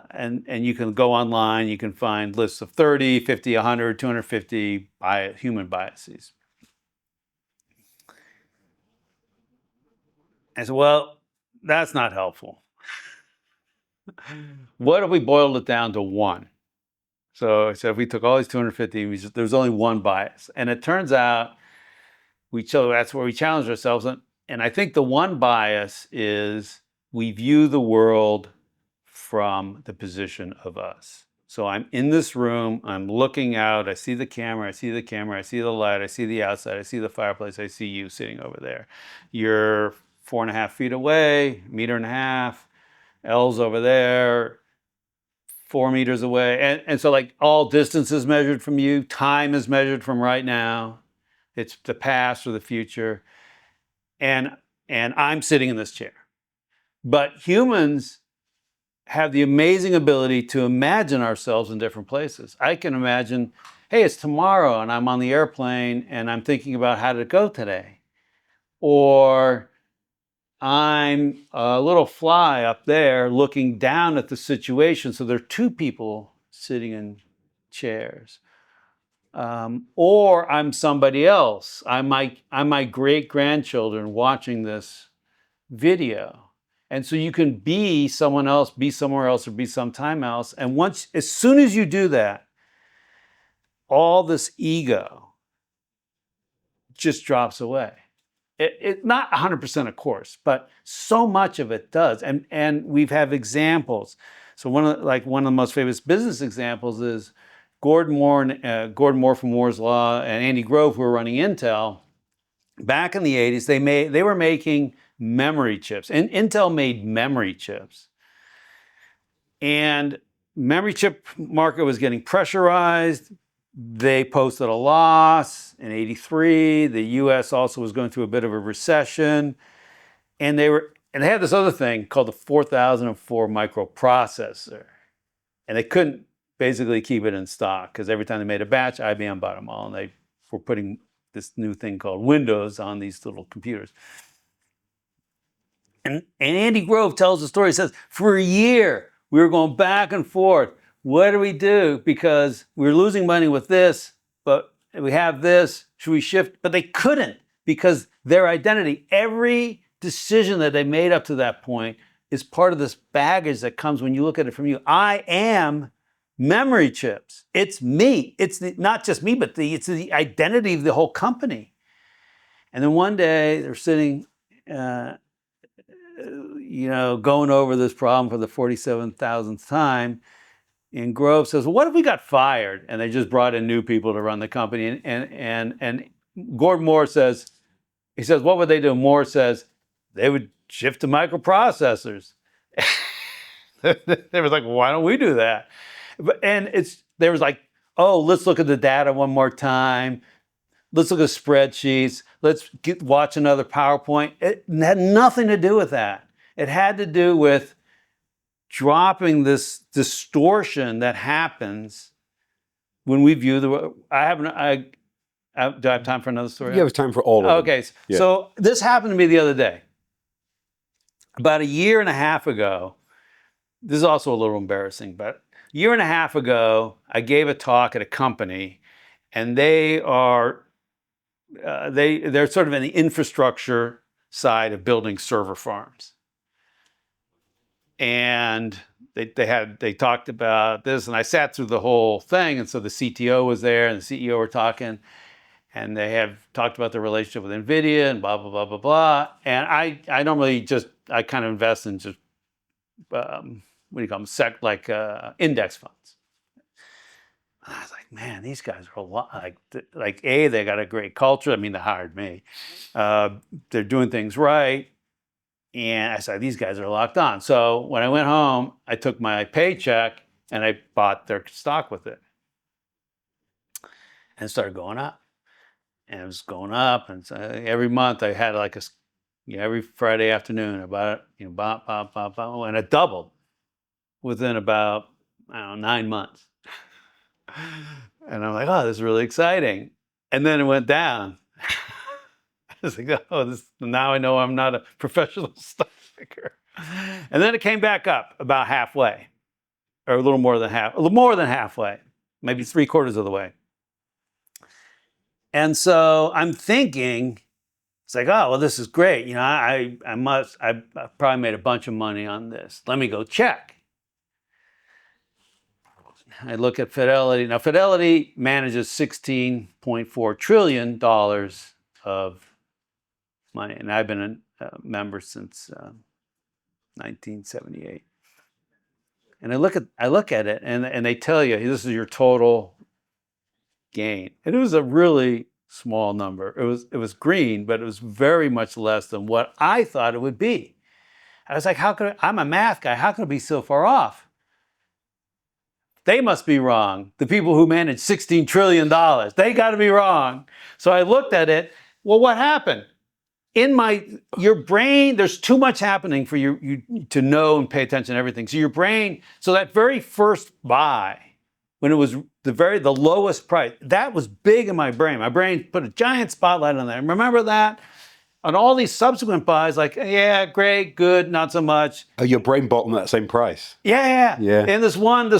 and you can go online, you can find lists of 30, 50, 100, 250 human biases. I said, well, that's not helpful. What if we boiled it down to one? So I said, if we took all these 250, there's only one bias. And it turns out, that's where we challenged ourselves. And I think the one bias is we view the world from the position of us. So I'm in this room, I'm looking out, I see the camera, I see the light, I see the outside, I see the fireplace, I see you sitting over there. You're 4.5 feet away, 1.5 meters, L's over there, 4 meters away. And so like all distance is measured from you, time is measured from right now. It's the past or the future. And I'm sitting in this chair. But humans have the amazing ability to imagine ourselves in different places. I can imagine, hey, it's tomorrow and I'm on the airplane and I'm thinking about how to go today. Or I'm a little fly up there looking down at the situation. So there are two people sitting in chairs. Or I'm somebody else. I'm my great-grandchildren watching this video. And so you can be someone else, be somewhere else, or be sometime else. And as soon as you do that, all this ego just drops away. It not 100% of course, but so much of it does. And we've have examples. So one of the most famous business examples is Gordon Moore from Moore's Law and Andy Grove, who were running Intel. Back in the 80s, they were making memory chips. And Intel made memory chips. And memory chip market was getting pressurized. They posted a loss in 83. The US also was going through a bit of a recession. And they had this other thing called the 4004 microprocessor. And they couldn't basically keep it in stock because every time they made a batch, IBM bought them all. And they were putting this new thing called Windows on these little computers. And Andy Grove tells the story. He says, for a year, we were going back and forth. What do we do? Because we're losing money with this, but we have this. Should we shift? But they couldn't because their identity, every decision that they made up to that point is part of this baggage that comes when you look at it from you. I am memory chips. It's me. It's not just me, but it's the identity of the whole company. And then one day they're sitting, going over this problem for the 47,000th time. And Grove says, well, what if we got fired? And they just brought in new people to run the company. And Gordon Moore says, what would they do? Moore says, they would shift to microprocessors. They were like, well, why don't we do that? They was like, oh, let's look at the data one more time. Let's look at spreadsheets. Let's watch another PowerPoint. It had nothing to do with that. It had to do with dropping this distortion that happens when we view the. Do I have time for another story? Yeah, it was time for all of them. Okay, Yeah. So this happened to me the other day. About a year and a half ago, this is also a little embarrassing, but a year and a half ago, I gave a talk at a company, and they're sort of in the infrastructure side of building server farms. And they talked about this, and I sat through the whole thing, and so the CTO was there, and the CEO were talking, and they have talked about their relationship with NVIDIA and blah, blah, blah, blah, blah. And I normally I kind of invest in just, what do you call them, index funds. And I was like, man, these guys are a lot, they got a great culture. I mean, they hired me. They're doing things right. And I said, these guys are locked on. So when I went home, I took my paycheck and I bought their stock with it. And it started going up. And it was going up. And so every month I had every Friday afternoon about it, bop, bop, bop, bop. And it doubled within about, 9 months. And I'm like, oh, this is really exciting. And then it went down. I was like, oh, now I know I'm not a professional stock picker. And then it came back up about halfway, or a little more than halfway, maybe 3/4 of the way. And so I'm thinking, it's like, oh, well, this is great. I probably made a bunch of money on this. Let me go check. I look at Fidelity. Now, Fidelity manages $16.4 trillion of money, and I've been a member since 1978. And I look at it, and they tell you this is your total gain, and it was a really small number. It was green, but it was very much less than what I thought it would be. I was like, I'm a math guy. How can it be so far off? They must be wrong. The people who manage $16 trillion, they got to be wrong. So I looked at it. Well, what happened? In your brain, there's too much happening for you to know and pay attention to everything. So your brain, that very first buy, when it was the lowest price, that was big in my brain. My brain put a giant spotlight on that. Remember that? On all these subsequent buys, yeah, great, good, not so much. Oh, your brain bottom at that same price. Yeah. And this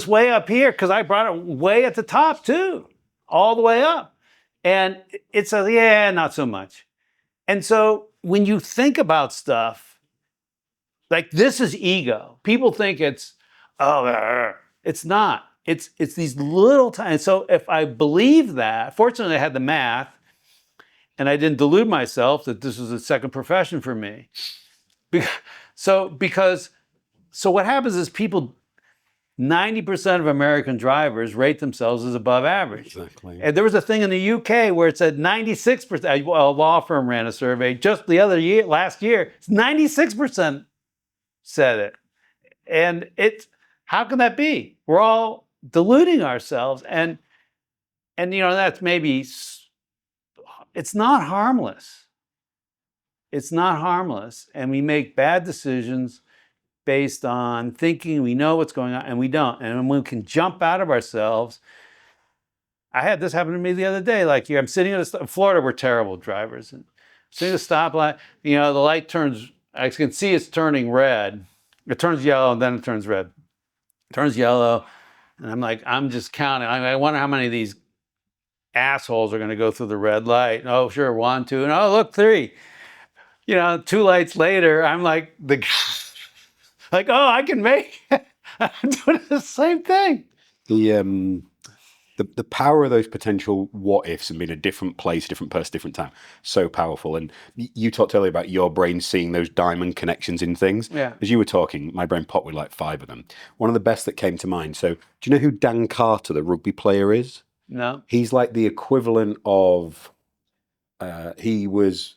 way up here, because I brought it way at the top too, all the way up. And it's not so much. And so when you think about stuff, this is ego. People think it's not. It's these little tiny. So if I believe that, fortunately I had the math, and I didn't delude myself that this was a second profession for me. So what happens is 90% of American drivers rate themselves as above average. Exactly. And there was a thing in the UK where it said 96%. A law firm ran a survey just last year. 96% said it. And how can that be? We're all deluding ourselves. And that's maybe, it's not harmless. It's not harmless. And we make bad decisions based on thinking we know what's going on, and we don't. And when we can jump out of ourselves. I had this happen to me the other day. Like, I'm sitting in Florida, we're terrible drivers. And sitting at a stoplight, the light turns, I can see it's turning red. It turns yellow, and then it turns red. It turns yellow, and I'm just counting. I wonder how many of these assholes are going to go through the red light. Oh, sure, 1, 2, and oh, look, 3. 2 lights later, I'm like oh, I can make it. I'm doing the same thing. The power of those potential what ifs and being a different place, different person, different time, so powerful. And you talked earlier about your brain seeing those diamond connections in things. Yeah. As you were talking, my brain popped with like 5 of them. One of the best that came to mind. So, do you know who Dan Carter, the rugby player, is? No. He's like the equivalent of. He was.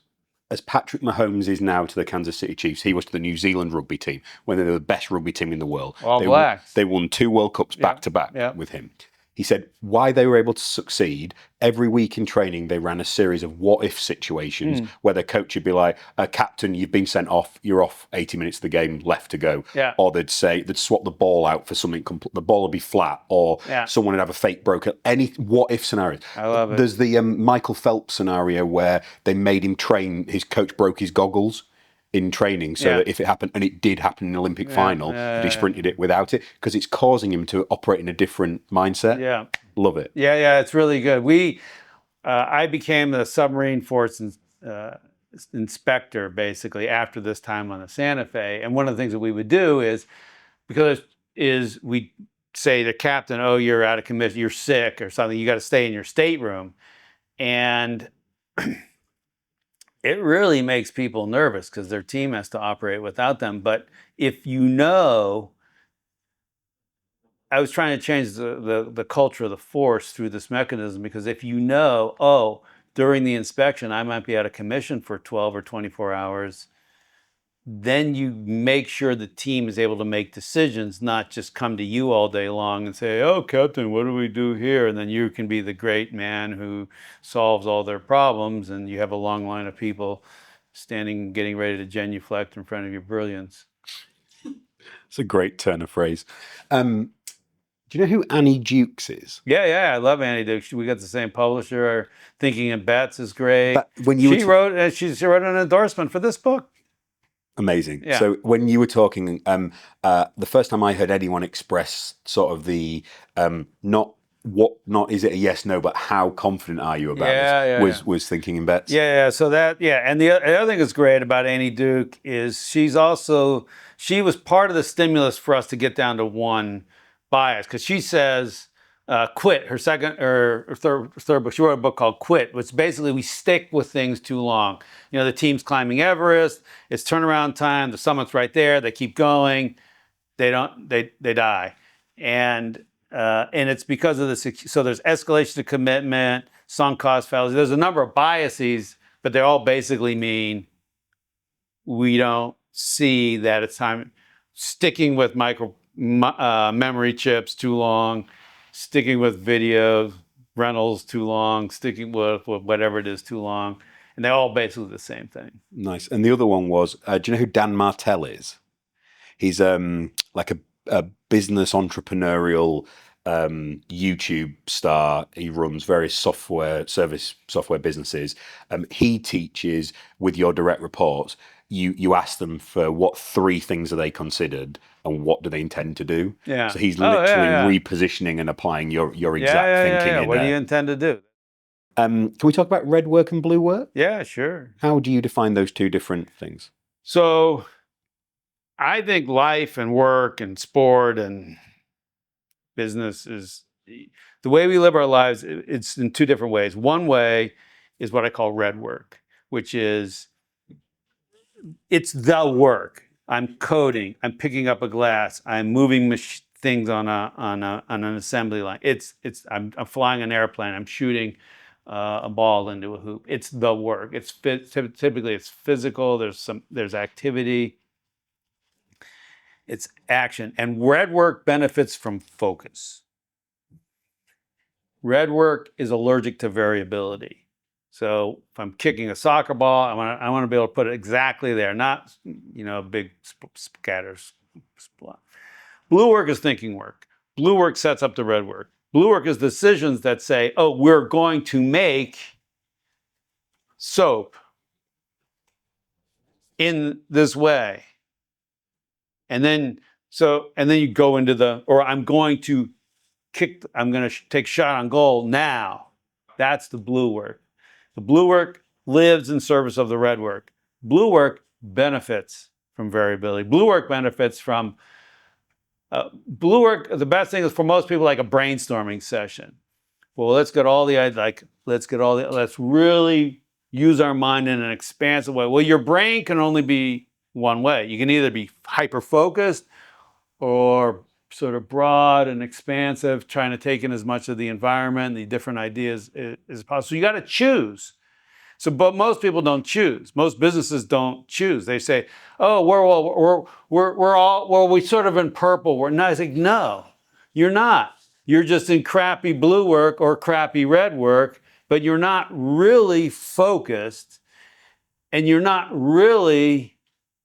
As Patrick Mahomes is now to the Kansas City Chiefs, he was to the New Zealand rugby team when they were the best rugby team in the world. All Blacks. They won 2 World Cups back to back with him. He said why they were able to succeed, every week in training, they ran a series of what-if situations where their coach would be like, Captain, you've been sent off, you're off 80 minutes of the game, left to go. Yeah. Or they'd swap the ball out for something, the ball would be flat, or someone would have a fake broken, any what-if scenarios. I love it. There's the Michael Phelps scenario where they made him train, his coach broke his goggles in training so that if it happened, and it did happen in the Olympic final, he sprinted it without it because it's causing him to operate in a different mindset. Yeah. Love it. Yeah, it's really good. I became the submarine force inspector basically after this time on the Santa Fe. And one of the things that we would do is we say to captain, oh, you're out of commission, you're sick or something, you got to stay in your stateroom. And it really makes people nervous because their team has to operate without them. But if I was trying to change the culture of the force through this mechanism, because if during the inspection, I might be out of commission for 12 or 24 hours, then you make sure the team is able to make decisions, not just come to you all day long and say, oh, Captain, what do we do here? And then you can be the great man who solves all their problems, and you have a long line of people standing, getting ready to genuflect in front of your brilliance. It's a great turn of phrase. Do you know who Annie Dukes is? Yeah, I love Annie Dukes. We got the same publisher. Thinking in Bets is great. But when you she wrote an endorsement for this book. Amazing. Yeah. So when you were talking, the first time I heard anyone express sort of the not is it a yes, no, but how confident are you about this was Thinking in Bets. Yeah. So and the other thing that's great about Annie Duke is she was part of the stimulus for us to get down to one bias, because she says Quit, her third book. She wrote a book called Quit, which basically we stick with things too long. The team's climbing Everest, it's turnaround time, the summit's right there, they keep going, they die. And it's because of this. So there's escalation of commitment, sunk cost fallacy. There's a number of biases, but they all basically mean we don't see that it's time. Sticking with memory chips too long, sticking with video rentals too long, sticking with whatever it is too long. And they're all basically the same thing. Nice. And the other one was, do you know who Dan Martell is? He's like a business entrepreneurial YouTube star. He runs various software businesses. He teaches with your direct reports. You ask them for what 3 things are they considered and what do they intend to do. Yeah. So he's literally repositioning and applying your exact thinking. Yeah. What do you intend to do? Can we talk about red work and blue work? Yeah, sure. How do you define those 2 different things? So I think life and work and sport and business is the way we live our lives. It's in 2 different ways. One way is what I call red work, which is it's the work. I'm coding. I'm picking up a glass. I'm moving things on an assembly line. I'm flying an airplane. I'm shooting a ball into a hoop. It's the work. Typically it's physical. There's activity. It's action. And red work benefits from focus. Red work is allergic to variability. So if I'm kicking a soccer ball, I want to be able to put it exactly there, not big scatters. Blue work is thinking work. Blue work sets up the red work. Blue work is decisions that say, oh, we're going to make soap in this way. And then you go into I'm going to take shot on goal now. That's the blue work. The blue work lives in service of the red work. Blue work benefits from variability. Blue work benefits from blue work. The best thing is for most people like a brainstorming session. Well, let's really use our mind in an expansive way. Well, your brain can only be one way. You can either be hyper-focused or sort of broad and expansive, trying to take in as much of the environment, the different ideas as possible. So you got to choose. But most people don't choose. Most businesses don't choose. They say, "Oh, we sort of in purple." We're not. I think, no, you're not. You're just in crappy blue work or crappy red work, but you're not really focused, and you're not really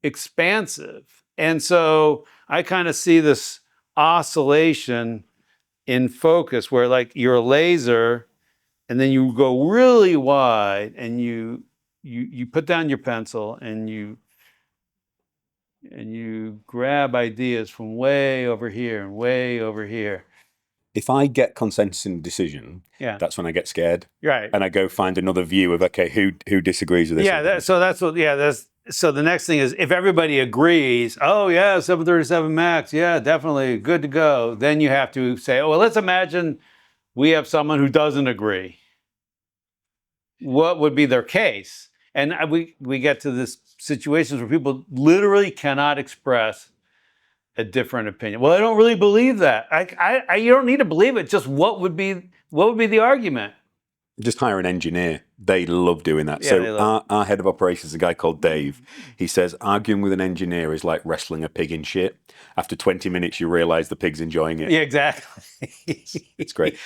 expansive. And so I kind of see this oscillation in focus where like you're a laser and then you go really wide and you put down your pencil and you grab ideas from way over here and way over here. If I get consensus in a decision, that's when I get scared. Right. And I go find another view of, okay, who disagrees with this? Yeah, so the next thing is if everybody agrees, oh yeah, 737 MAX, yeah, definitely good to go. Then you have to say, oh, well, let's imagine we have someone who doesn't agree. What would be their case? And we get to this situations where people literally cannot express a different opinion. Well, I don't really believe that. You don't need to believe it. Just what would be the argument? Just hire an engineer. They love doing that. Yeah, so our head of operations, a guy called Dave, he says arguing with an engineer is like wrestling a pig in shit. After 20 minutes, you realize the pig's enjoying it. Yeah, exactly. It's great.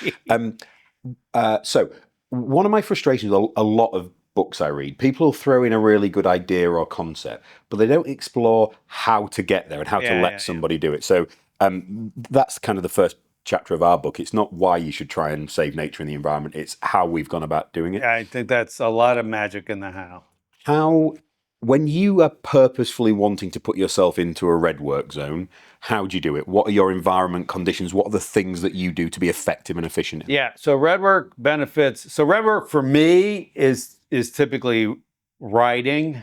So one of my frustrations, a lot of books I read, people throw in a really good idea or concept, but they don't explore how to get there and how to let somebody do it. So that's kind of the first chapter of our book. It's not why you should try and save nature and the environment. It's how we've gone about doing it. Yeah, I think that's a lot of magic in the how. How, when you are purposefully wanting to put yourself into a red work zone, how do you do it? What are your environment conditions? What are the things that you do to be effective and efficient? Yeah, so red work benefits. So red work for me is typically writing,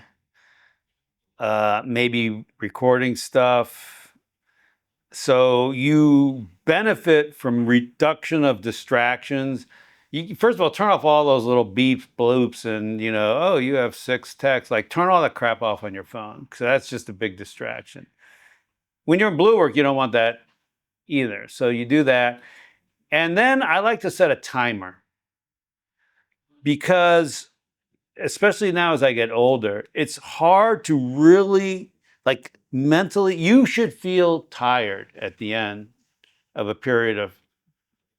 maybe recording stuff. So you benefit from reduction of distractions. First of all, turn off all those little beeps, bloops, and oh, you have 6 texts. Like turn all that crap off on your phone, because that's just a big distraction. When you're in blue work, you don't want that either. So you do that. And then I like to set a timer, because especially now as I get older, it's hard to really, like mentally, you should feel tired at the end of a period of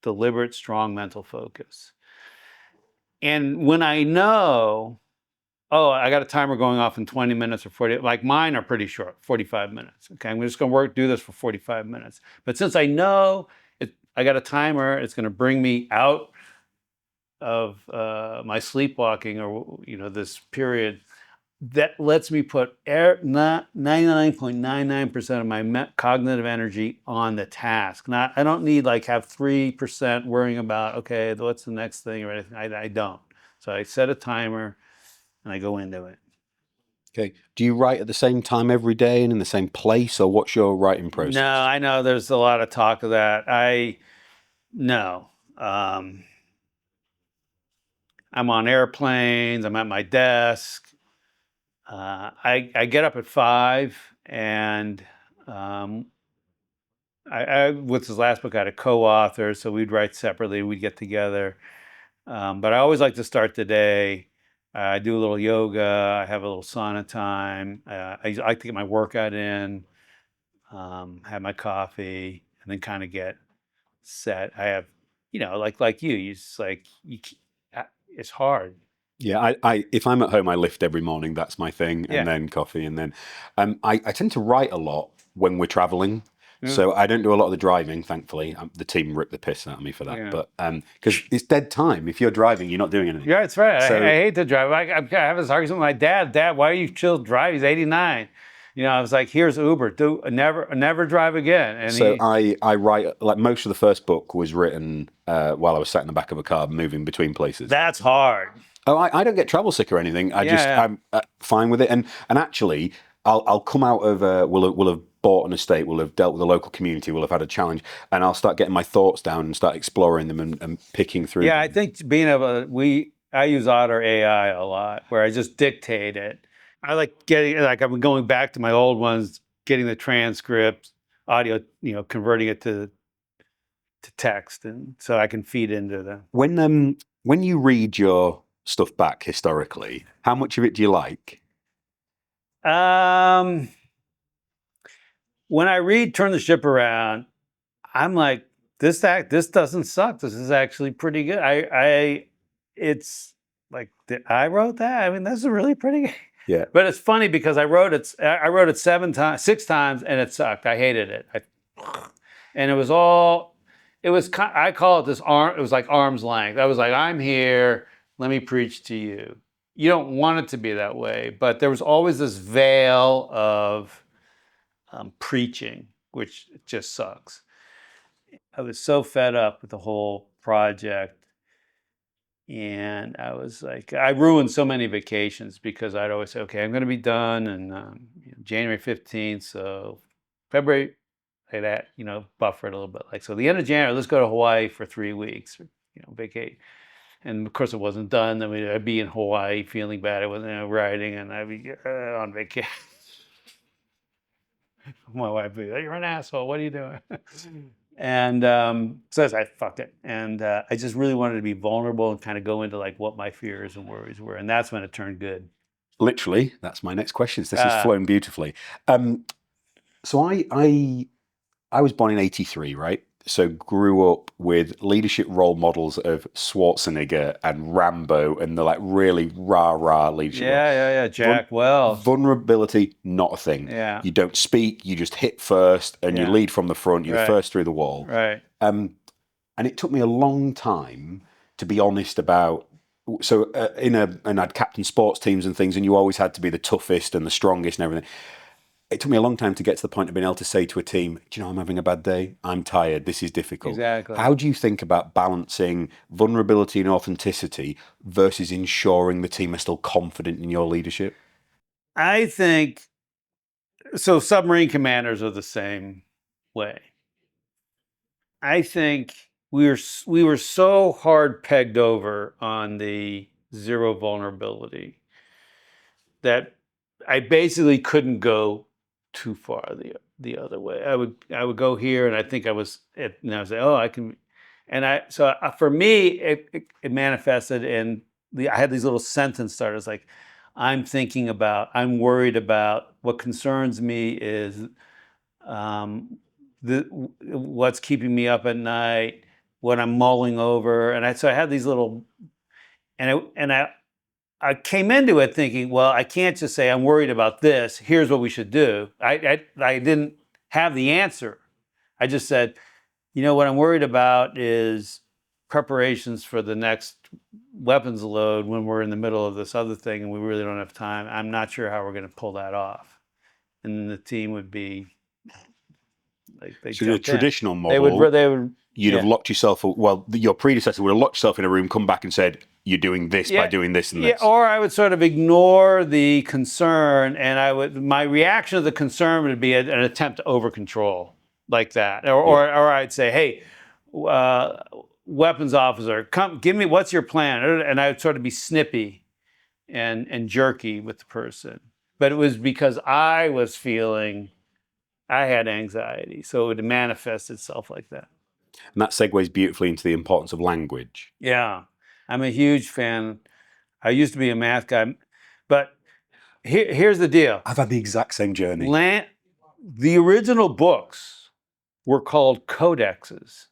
deliberate, strong mental focus. And when I know, oh, I got a timer going off in 20 minutes or 40, like mine are pretty short, 45 minutes. Okay, I'm just gonna do this for 45 minutes. But since I know I got a timer, it's gonna bring me out of my sleepwalking or this period, that lets me put 99.99% of my cognitive energy on the task. I don't need have 3% worrying about, okay, what's the next thing or anything. I don't. So I set a timer and I go into it. Okay. Do you write at the same time every day and in the same place, or what's your writing process? No, I know there's a lot of talk of that. I'm on airplanes. I'm at my desk. I get up at 5, and with his last book, I had a co-author, so we'd write separately. We'd get together, but I always like to start the day. I do a little yoga. I have a little sauna time. I like to get my workout in, have my coffee, and then kind of get set. I have, like you just it's hard. Yeah, I if I'm at home, I lift every morning. That's my thing, Yeah. and then coffee, and then I tend to write a lot when we're traveling. Yeah. So I don't do a lot of the driving, thankfully. The team rip the piss out of me for that. Yeah. But because it's dead time. If you're driving, you're not doing anything. Yeah, that's right. So- I hate to drive. I have this argument with my dad. Dad, why are you still drive? He's 89. I was like, here's Uber. Never drive again. And So I write, like, most of the first book was written while I was sat in the back of a car moving between places. That's hard. Oh, I don't get travel sick or anything. I'm fine with it. And actually, I'll come out of we'll have bought an estate, we'll have dealt with a local community, we'll have had a challenge, and I'll start getting my thoughts down and start exploring them and picking through. Yeah, them. I think being I use Otter AI a lot, where I just dictate it. I like getting, I'm going back to my old ones, getting the transcript, audio, converting it to text, and so I can feed into the. When you read your stuff back historically, how much of it do you like? When I read Turn the Ship Around, I'm like, this doesn't suck. This is actually pretty good. It's like, I wrote that? I mean, that's really pretty good. Yeah. But it's funny because I wrote it 6 times, and it sucked. I hated it. And I call it this it was like arm's length. I was like, I'm here, let me preach to you. You don't want it to be that way, but there was always this veil of preaching, which just sucks. I was so fed up with the whole project, and I was like, I ruined so many vacations because I'd always say, okay, I'm going to be done, and January 15th, so February, like that, buffer it a little bit. Like, so the end of January, let's go to Hawaii for 3 weeks, vacate. And of course, it wasn't done. Then I'd be in Hawaii feeling bad. I wasn't writing, and I'd be on vacation. My wife would be like, "You're an asshole. What are you doing?" And so I fucked it. And I just really wanted to be vulnerable and kind of go into like what my fears and worries were. And that's when it turned good. Literally, that's my next question. This has flown beautifully. So I was born in '83, right? So grew up with leadership role models of Schwarzenegger and Rambo and the like really rah leadership. Yeah. Jack Welch. Vulnerability, not a thing. Yeah. You don't speak, you just hit first and you lead from the front, you're the first through the wall. Right. And it took me a long time to be honest about. So and I'd captain sports teams and things, and you always had to be the toughest and the strongest and everything. It took me a long time to get to the point of being able to say to a team, do you know, I'm having a bad day. I'm tired. This is difficult. Exactly. How do you think about balancing vulnerability and authenticity versus ensuring the team are still confident in your leadership? I think, so submarine commanders are the same way. I think we were so hard pegged over on the zero vulnerability that I basically couldn't go too far the other way. I would go here, and I think I was I was like, oh, I can, and for me it manifested in I had these little sentence starters like, I'm worried about, what concerns me is what's keeping me up at night, what I'm mulling over, and so I had these little, and I came into it thinking, well, I can't just say I'm worried about this. Here's what we should do. I didn't have the answer. I just said, what I'm worried about is preparations for the next weapons load when we're in the middle of this other thing and we really don't have time. I'm not sure how we're going to pull that off. And then the team would be like, so the traditional model, they would you'd have locked yourself. Well, your predecessor would have locked yourself in a room, come back and said, "You're doing this by doing this and this." Or I would sort of ignore the concern, and my reaction to the concern would be an attempt to over control like that, or I'd say, "Hey, weapons officer, come, give me, what's your plan? And I would sort of be snippy and jerky with the person. But it was because I was feeling, I had anxiety. So it would manifest itself like that. And that segues beautifully into the importance of language. Yeah. I'm a huge fan. I used to be a math guy, but here's the deal. I've had the exact same journey. The original books were called codexes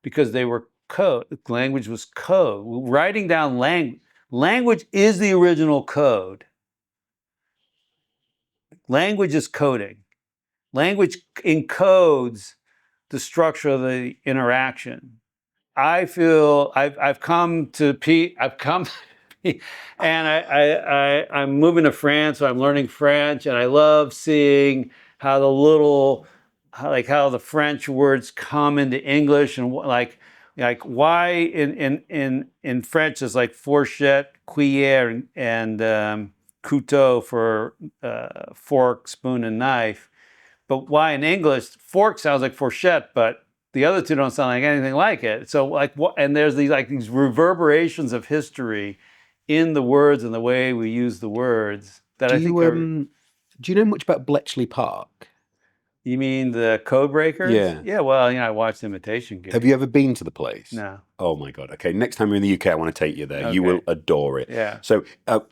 because they were code. Language was code. Writing down language is the original code. Language is coding. Language encodes the structure of the interaction. I feel I've come to and I'm moving to France, so I'm learning French, and I love seeing how how the French words come into English, and like why in French is like fourchette, cuillère, and couteau for fork, spoon, and knife, but why in English fork sounds like fourchette, but the other two don't sound like anything like it. So like what? And there's these reverberations of history in the words and the way we use the words that I think do you know much about Bletchley Park? You mean the code breakers? Yeah. Yeah, well, I watched Imitation Game. Have you ever been to the place? No. Oh my God. Okay. Next time you're in the UK, I want to take you there. Okay. You will adore it. Yeah. So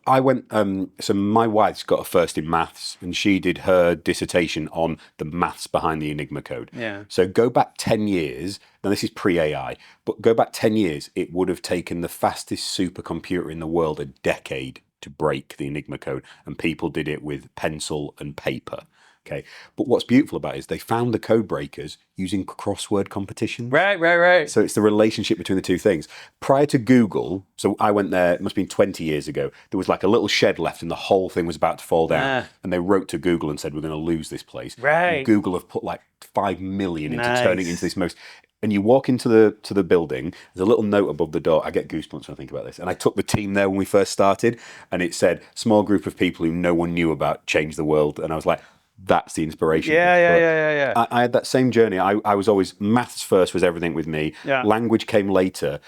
I went, so my wife's got a first in maths, and she did her dissertation on the maths behind the Enigma code. Yeah. So go back 10 years, now this is pre-AI, but go back 10 years, it would have taken the fastest supercomputer in the world a decade to break the Enigma code, and people did it with pencil and paper. Okay, but what's beautiful about it is they found the code breakers using crossword competitions. Right. So it's the relationship between the two things. Prior to Google, so I went there, it must have been 20 years ago, there was like a little shed left and the whole thing was about to fall down. And they wrote to Google and said, we're going to lose this place. Right. And Google have put like 5 million into Nice. turning it into this most... And you walk into the building, there's a little note above the door. I get goosebumps when I think about this. And I took the team there when we first started, and it said, small group of people who no one knew about change the world. And I was like, that's the inspiration. Yeah. I had that same journey. I was always, maths first was everything with me. Yeah. Language came later.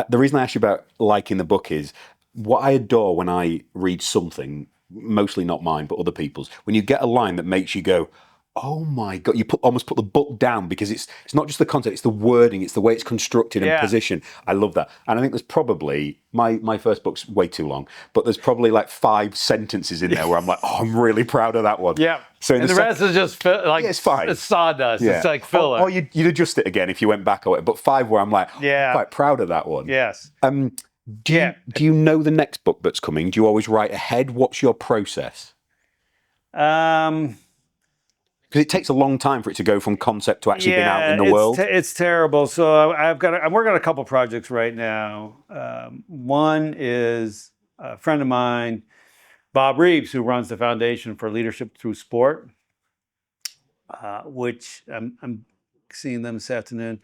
The reason I asked you about liking the book is, what I adore when I read something, mostly not mine, but other people's, when you get a line that makes you go, oh my God, you almost put the book down, because it's not just the content, it's the wording, it's the way it's constructed and positioned. I love that. And I think there's probably, my first book's way too long, but there's probably like 5 sentences in there where I'm like, oh, I'm really proud of that one. Yeah. So and the rest is just like, it's fine. It's sawdust. Yeah. It's like filler. Or you'd adjust it again if you went back on it. But 5 where I'm like, I'm quite proud of that one. Yes. Do you know the next book that's coming? Do you always write ahead? What's your process? Because it takes a long time for it to go from concept to actually being out in the world. It's terrible. So I'm working on a couple projects right now. One is a friend of mine, Bob Reeves, who runs the Foundation for Leadership Through Sport, which I'm seeing them this afternoon.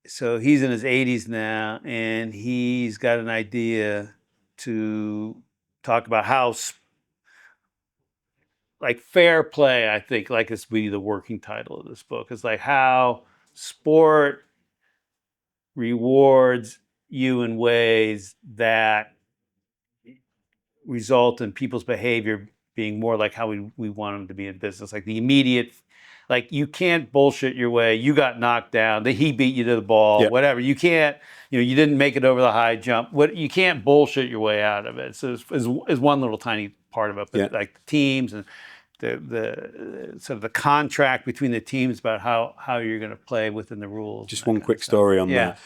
So he's in his 80s now, and he's got an idea to talk about how like fair play, I think, like this would be the working title of this book. It's like how sport rewards you in ways that result in people's behavior being more like how we want them to be in business. Like the immediate, like you can't bullshit your way. You got knocked down. He beat you to the ball, whatever. You can't, you didn't make it over the high jump. You can't bullshit your way out of it. So is one little tiny part of it, but like the teams and the sort of the contract between the teams about how you're going to play within the rules. Just one quick story on that.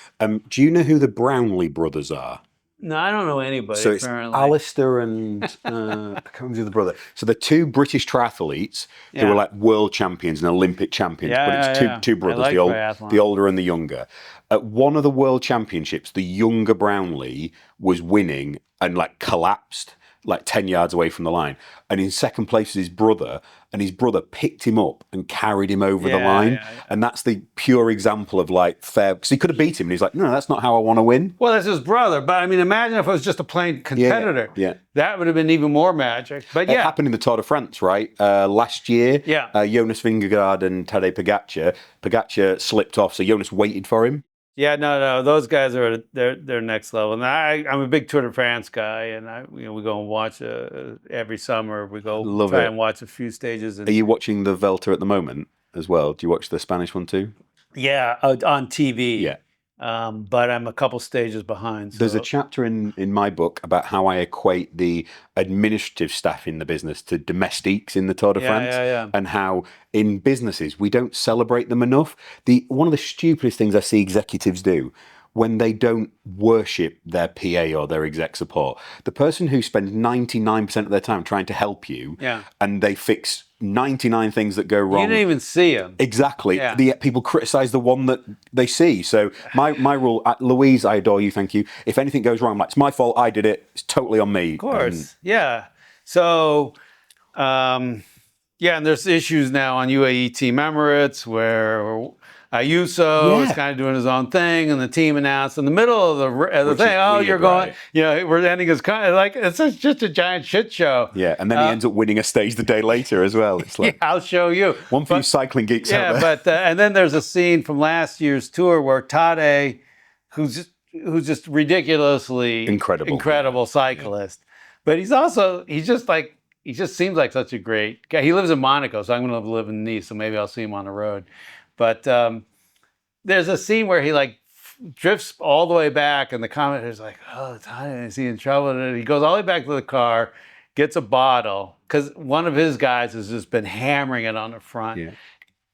Do you know who the Brownlee brothers are? No, I don't know anybody. So it's apparently. Alistair and I can't remember the other brother. So they're 2 British triathletes who were like world champions and Olympic champions. But it's two brothers, the older and the younger. At one of the world championships, the younger Brownlee was winning and like collapsed like 10 yards away from the line. And in second place was his brother, and his brother picked him up and carried him over the line. And that's the pure example of like fair, because he could have beat him and he's like, no, that's not how I want to win. Well, that's his brother. But I mean, imagine if it was just a plain competitor. That would have been even more magic. But It happened in the Tour de France, right? Last year, Jonas Vingegaard and Tadej Pogacar slipped off, so Jonas waited for him. Yeah, no, those guys are they're next level. And I'm a big Tour de France guy, and we go and watch every summer. We go Love try it. and watch a few stages. Are And you watching the Velta at the moment as well? Do you watch the Spanish one too? yeah, on TV. Yeah. But I'm a couple stages behind. There's a So chapter in my book about how I equate the administrative staff in the business to domestiques in the Tour de France, yeah. and how in businesses we don't celebrate them enough. One of the stupidest things I see executives do when they don't worship their PA or their exec support, the person who spends 99% of their time trying to help you, Yeah. and they fix 99 things that go wrong. You didn't even see them. Exactly. Yeah. The people criticize the one that they see. So my rule, Louise, I adore you, thank you. If anything goes wrong, I'm like, it's my fault, I did it. It's totally on me. Of course. Yeah. So, and there's issues now on UAE Team Emirates where Ayuso is Yeah. kind of doing his own thing, and the team announced in the middle of the Which thing, is oh, weird, you're going, right? we're ending his like it's just a giant shit show. Yeah, and then he ends up winning a stage the day later as well. It's like, I'll show you. one for you cycling geeks out there. But and then there's a scene from last year's tour where Tade, who's just ridiculously incredible cyclist, but he just seems like such a great guy. He lives in Monaco, so I'm going to live in Nice, so maybe I'll see him on the road. But there's a scene where he drifts all the way back, and the commentator's like, "Oh, Tade, is he in trouble?" And he goes all the way back to the car, gets a bottle because one of his guys has just been hammering it on the front. Yeah.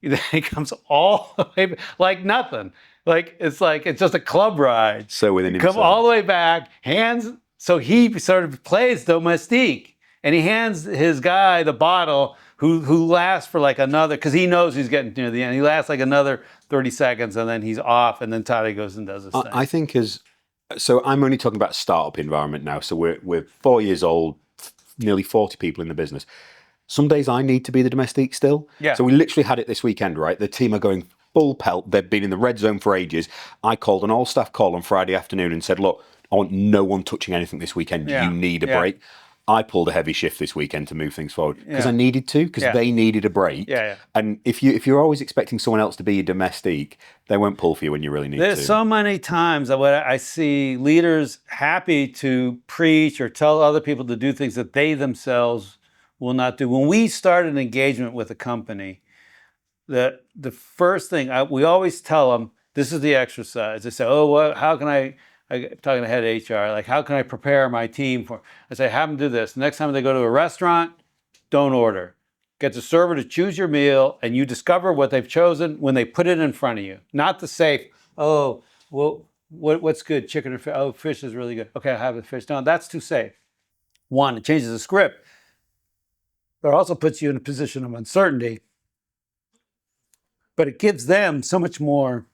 Then he comes all the way back, like nothing. It's just a club ride. So within Come himself. all the way back, so he sort of plays domestique, and he hands his guy the bottle who lasts for like another, because he knows he's getting near the end. He lasts like another 30 seconds, and then he's off, and then Tade goes and does his thing. I think so I'm only talking about startup environment now. So we're 4 years old, nearly 40 people in the business. Some days I need to be the domestique still. Yeah. So we literally had it this weekend, right? The team are going full pelt. They've been in the red zone for ages. I called an all-staff call on Friday afternoon and said, look, I want no one touching anything this weekend. Yeah. You need a Yeah. break. I pulled a heavy shift this weekend to move things forward because Yeah. I needed to, because Yeah. they needed a break. Yeah. And if you're always expecting someone else to be your domestique, they won't pull for you when you really need There's to. so many times that I see leaders happy to preach or tell other people to do things that they themselves will not do. When we start an engagement with a company, the first thing we always tell them, this is the exercise. They say, oh, how can I'm talking to head HR, like, how can I prepare my team for? I say, have them do this. Next time they go to a restaurant, don't order. Get the server to choose your meal, and you discover what they've chosen when they put it in front of you. Not the safe, oh, well, what's good, chicken or fish? Oh, fish is really good. Okay, I'll have the fish. No, that's too safe. One, it changes the script, but it also puts you in a position of uncertainty. But it gives them so much more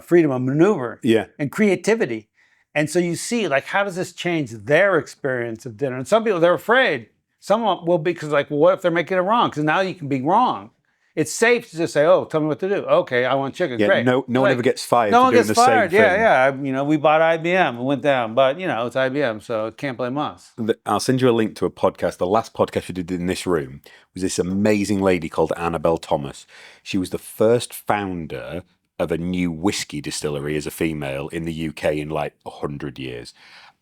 freedom of maneuver and creativity. And so you see, like, how does this change their experience of dinner? And some people, they're afraid. Some will be, because like, well, what if they're making it wrong? Because now you can be wrong. It's safe to just say, oh, tell me what to do. Okay, I want chicken. Yeah, great. no one ever gets fired. No for one doing gets the fired. Same thing. Yeah. We bought IBM. It went down. But, it's IBM, so can't blame us. I'll send you a link to a podcast. The last podcast we did in this room was this amazing lady called Annabelle Thomas. She was the first founder of a new whiskey distillery as a female in the UK in like 100 years.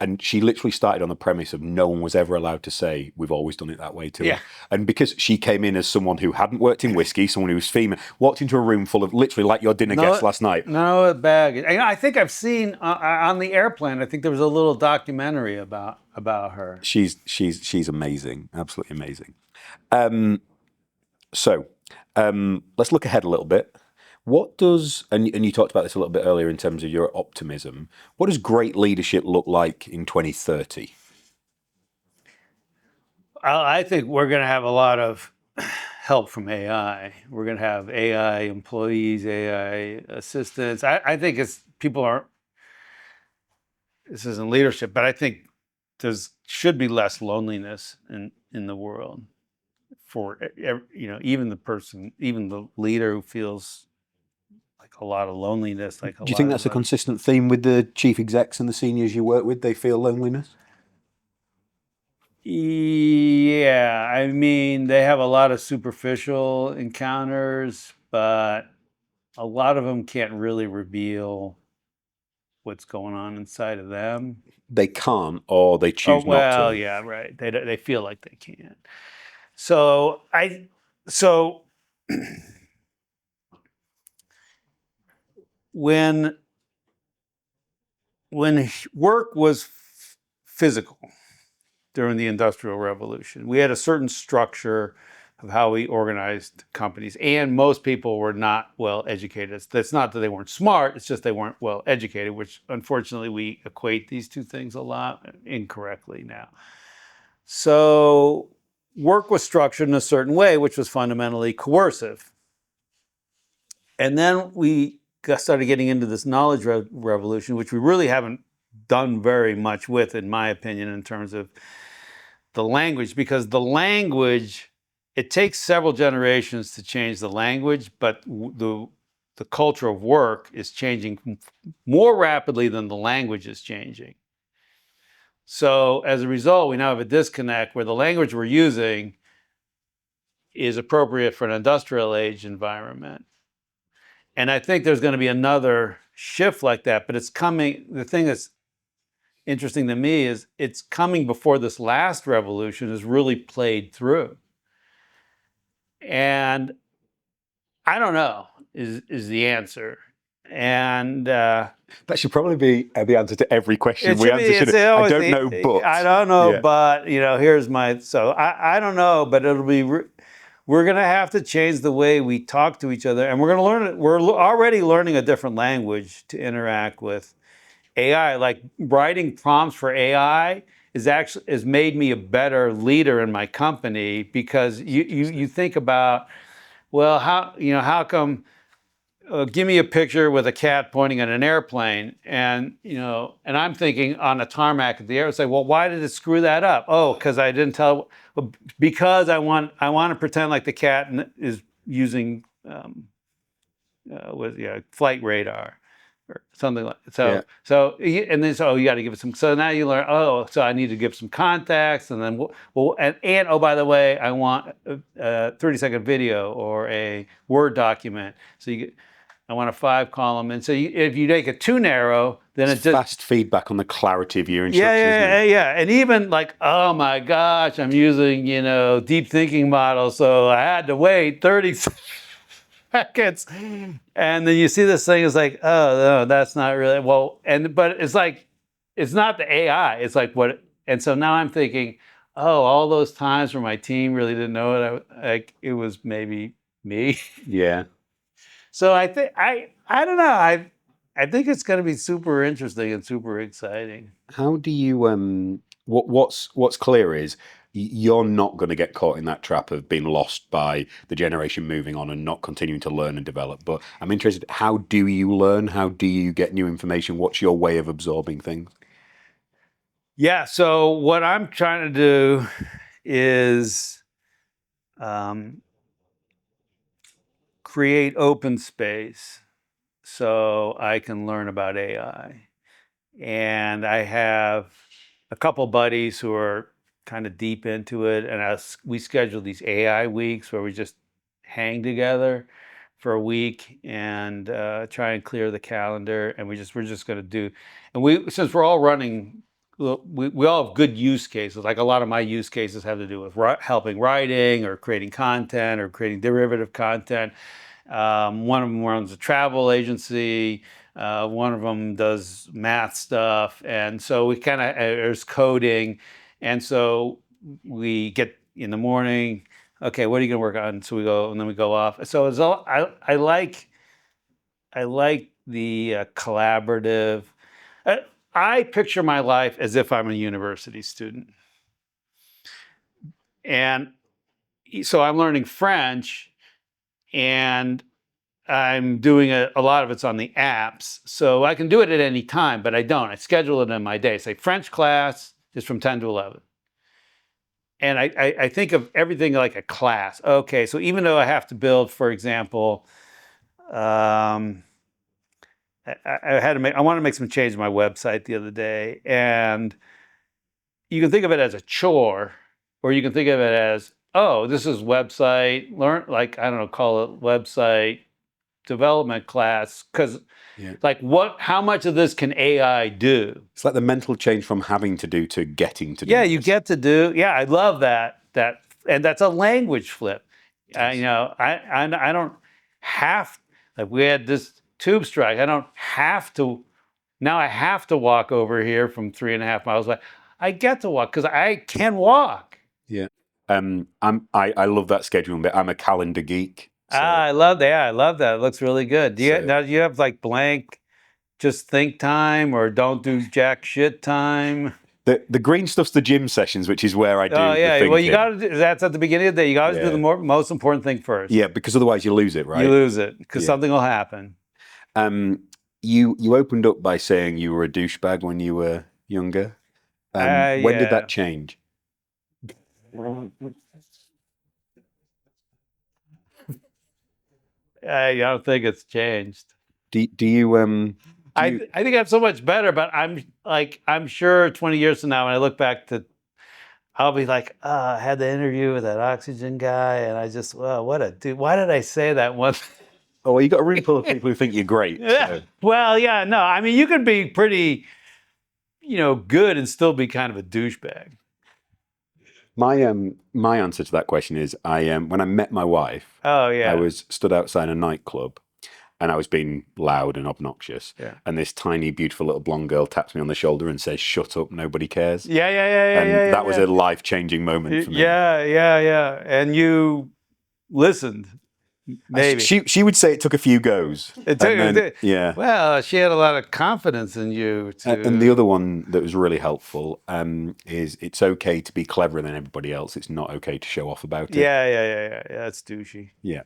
And she literally started on the premise of no one was ever allowed to say, we've always done it that way to her. And because she came in as someone who hadn't worked in whiskey, someone who was female, walked into a room full of literally like your dinner guests last night. No baggage. I think I've seen on the airplane, I think there was a little documentary about her. She's amazing. Absolutely amazing. So let's look ahead a little bit. What does, and you talked about this a little bit earlier in terms of your optimism, what does great leadership look like in 2030? I think we're going to have a lot of help from AI. We're going to have AI employees, AI assistants. I think this isn't leadership, but I think should be less loneliness in the world for, even the leader who feels like a lot of loneliness. Do you think that's a consistent theme with the chief execs and the seniors you work with? They feel loneliness? Yeah, I mean, they have a lot of superficial encounters, but a lot of them can't really reveal what's going on inside of them. They can't, or they choose not Well, to. yeah, right. They feel like they can't. So when work was physical during the Industrial Revolution, we had a certain structure of how we organized companies, and most people were not well educated. That's not that they weren't smart, it's just they weren't well educated, which unfortunately we equate these two things a lot incorrectly now. So work was structured in a certain way, which was fundamentally coercive. And then we started getting into this knowledge revolution, which we really haven't done very much with, in my opinion, in terms of the language, because the language, it takes several generations to change the language, but the culture of work is changing more rapidly than the language is changing. So as a result, we now have a disconnect where the language we're using is appropriate for an industrial age environment. And I think there's going to be another shift like that, but it's coming. The thing that's interesting to me is it's coming before this last revolution is really played through. And I don't know is the answer. And That should probably be the answer to every question we answer. I don't know, but I don't know, yeah. but here's my. So I don't know, but it'll be. We're going to have to change the way we talk to each other, and we're going to learn it. We're already learning a different language to interact with AI. Like writing prompts for AI has made me a better leader in my company, because you think about, well, how come give me a picture with a cat pointing at an airplane, and I'm thinking on a tarmac at the air, say, well, why did it screw that up? Oh, because I didn't tell. Because I want to pretend like the cat is using flight radar or something like that. Yeah. So and then you got to give it some. So now you learn. Oh, so I need to give some context, and then and oh, by the way, I want a 30-second video or a Word document. So I want a 5-column, and so if you make it too narrow, then it's just fast feedback on the clarity of your instructions. Yeah. And even like, oh my gosh, I'm using deep thinking models, so I had to wait 30 seconds, and then you see this thing is like, oh no, that's not really but it's like, it's not the AI, it's like what, and so now I'm thinking, oh, all those times where my team really didn't know it was maybe me. Yeah. So I think I don't know. I think it's going to be super interesting and super exciting. How do you what's clear is you're not going to get caught in that trap of being lost by the generation moving on and not continuing to learn and develop. But I'm interested, how do you learn? How do you get new information? What's your way of absorbing things? Yeah, so what I'm trying to do is create open space so I can learn about AI. And I have a couple buddies who are kind of deep into it, and we schedule these AI weeks where we just hang together for a week and try and clear the calendar, and we're just going to do. And since we're all running, we all have good use cases. Like a lot of my use cases have to do with helping writing or creating content or creating derivative content. One of them runs a travel agency. One of them does math stuff. And so we kind of, there's coding. And so we get in the morning, okay, what are you going to work on? So we go, and then we go off. So it's all, I like the collaborative. I picture my life as if I'm a university student. And so I'm learning French, and I'm doing a lot of it's on the apps. So I can do it at any time, but I don't. I schedule it in my day. Say French class is from 10 to 11. And I think of everything like a class. Okay, so even though I have to build, for example, I wanted to make some change to my website the other day. And you can think of it as a chore, or you can think of it as, oh, this is website, call it website development class because, Yeah. like, how much of this can AI do? It's like the mental change from having to do to getting to do. Yeah, you this. get to do. Yeah, I love that. And that's a language flip. You know, I don't have, like, we had this tube strike. I don't have to. Now I have to walk over here from 3.5 miles away. I get to walk because I can walk. Yeah. I love that scheduling bit. I'm a calendar geek. So, I love that. Yeah, I love that. It looks really good. Now do you have like blank, just think time, or don't do jack shit time? the green stuff's the gym sessions, which is where I do. Oh yeah. The Well, you thinking. got to. That's at the beginning of the day. You got to do the most important thing first. Yeah, because otherwise you lose it, right? You lose it because Yeah. something will happen. You opened up by saying you were a douchebag when you were younger. When did Yeah. that change? I don't think it's changed. Do you I think I'm so much better, but I'm sure 20 years from now when I look back to, I'll be like, I had the interview with that oxygen guy, and I just, well, what a dude. Why did I say that one? Oh, well, you got a room full of people who think you're great. So. Well, yeah, no. I mean, you could be pretty, good and still be kind of a douchebag. My answer to that question is when I met my wife, Oh yeah, I was stood outside a nightclub and I was being loud and obnoxious. Yeah. And this tiny, beautiful little blonde girl taps me on the shoulder and says, "Shut up, nobody cares." Yeah. And that was a life-changing moment for me. Yeah. And you listened. Maybe She would say it took a few goes. Yeah. Well, she had a lot of confidence in you. And the other one that was really helpful is it's okay to be cleverer than everybody else. It's not okay to show off about it. Yeah. That's douchey. Yeah.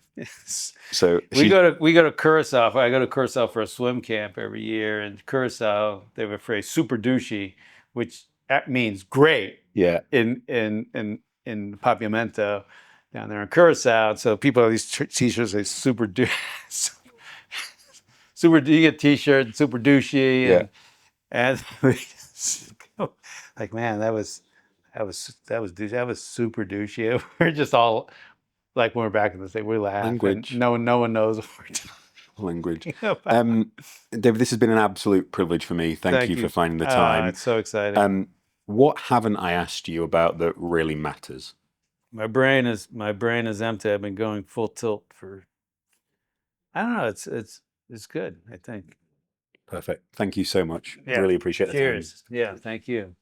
So we go to Curacao. I go to Curacao for a swim camp every year, and Curacao, they have a phrase "super douchey," which means great. Yeah. In Papiamento, down there in Curacao. So people have these t-shirts say super douchey. Super, you get t-shirt, super douchey, and we just go, like, man, that was douchey. That was super douchey. We're just all like, when we're back in the state, we laugh. Language. No one knows what we're talking Language. about. David, this has been an absolute privilege for me. Thank you for finding the time. It's so exciting. What haven't I asked you about that really matters? My brain is empty. I've been going full tilt for, I don't know. It's good, I think. Perfect. Thank you so much. Yeah. Really appreciate the time. Cheers. Yeah, thank you.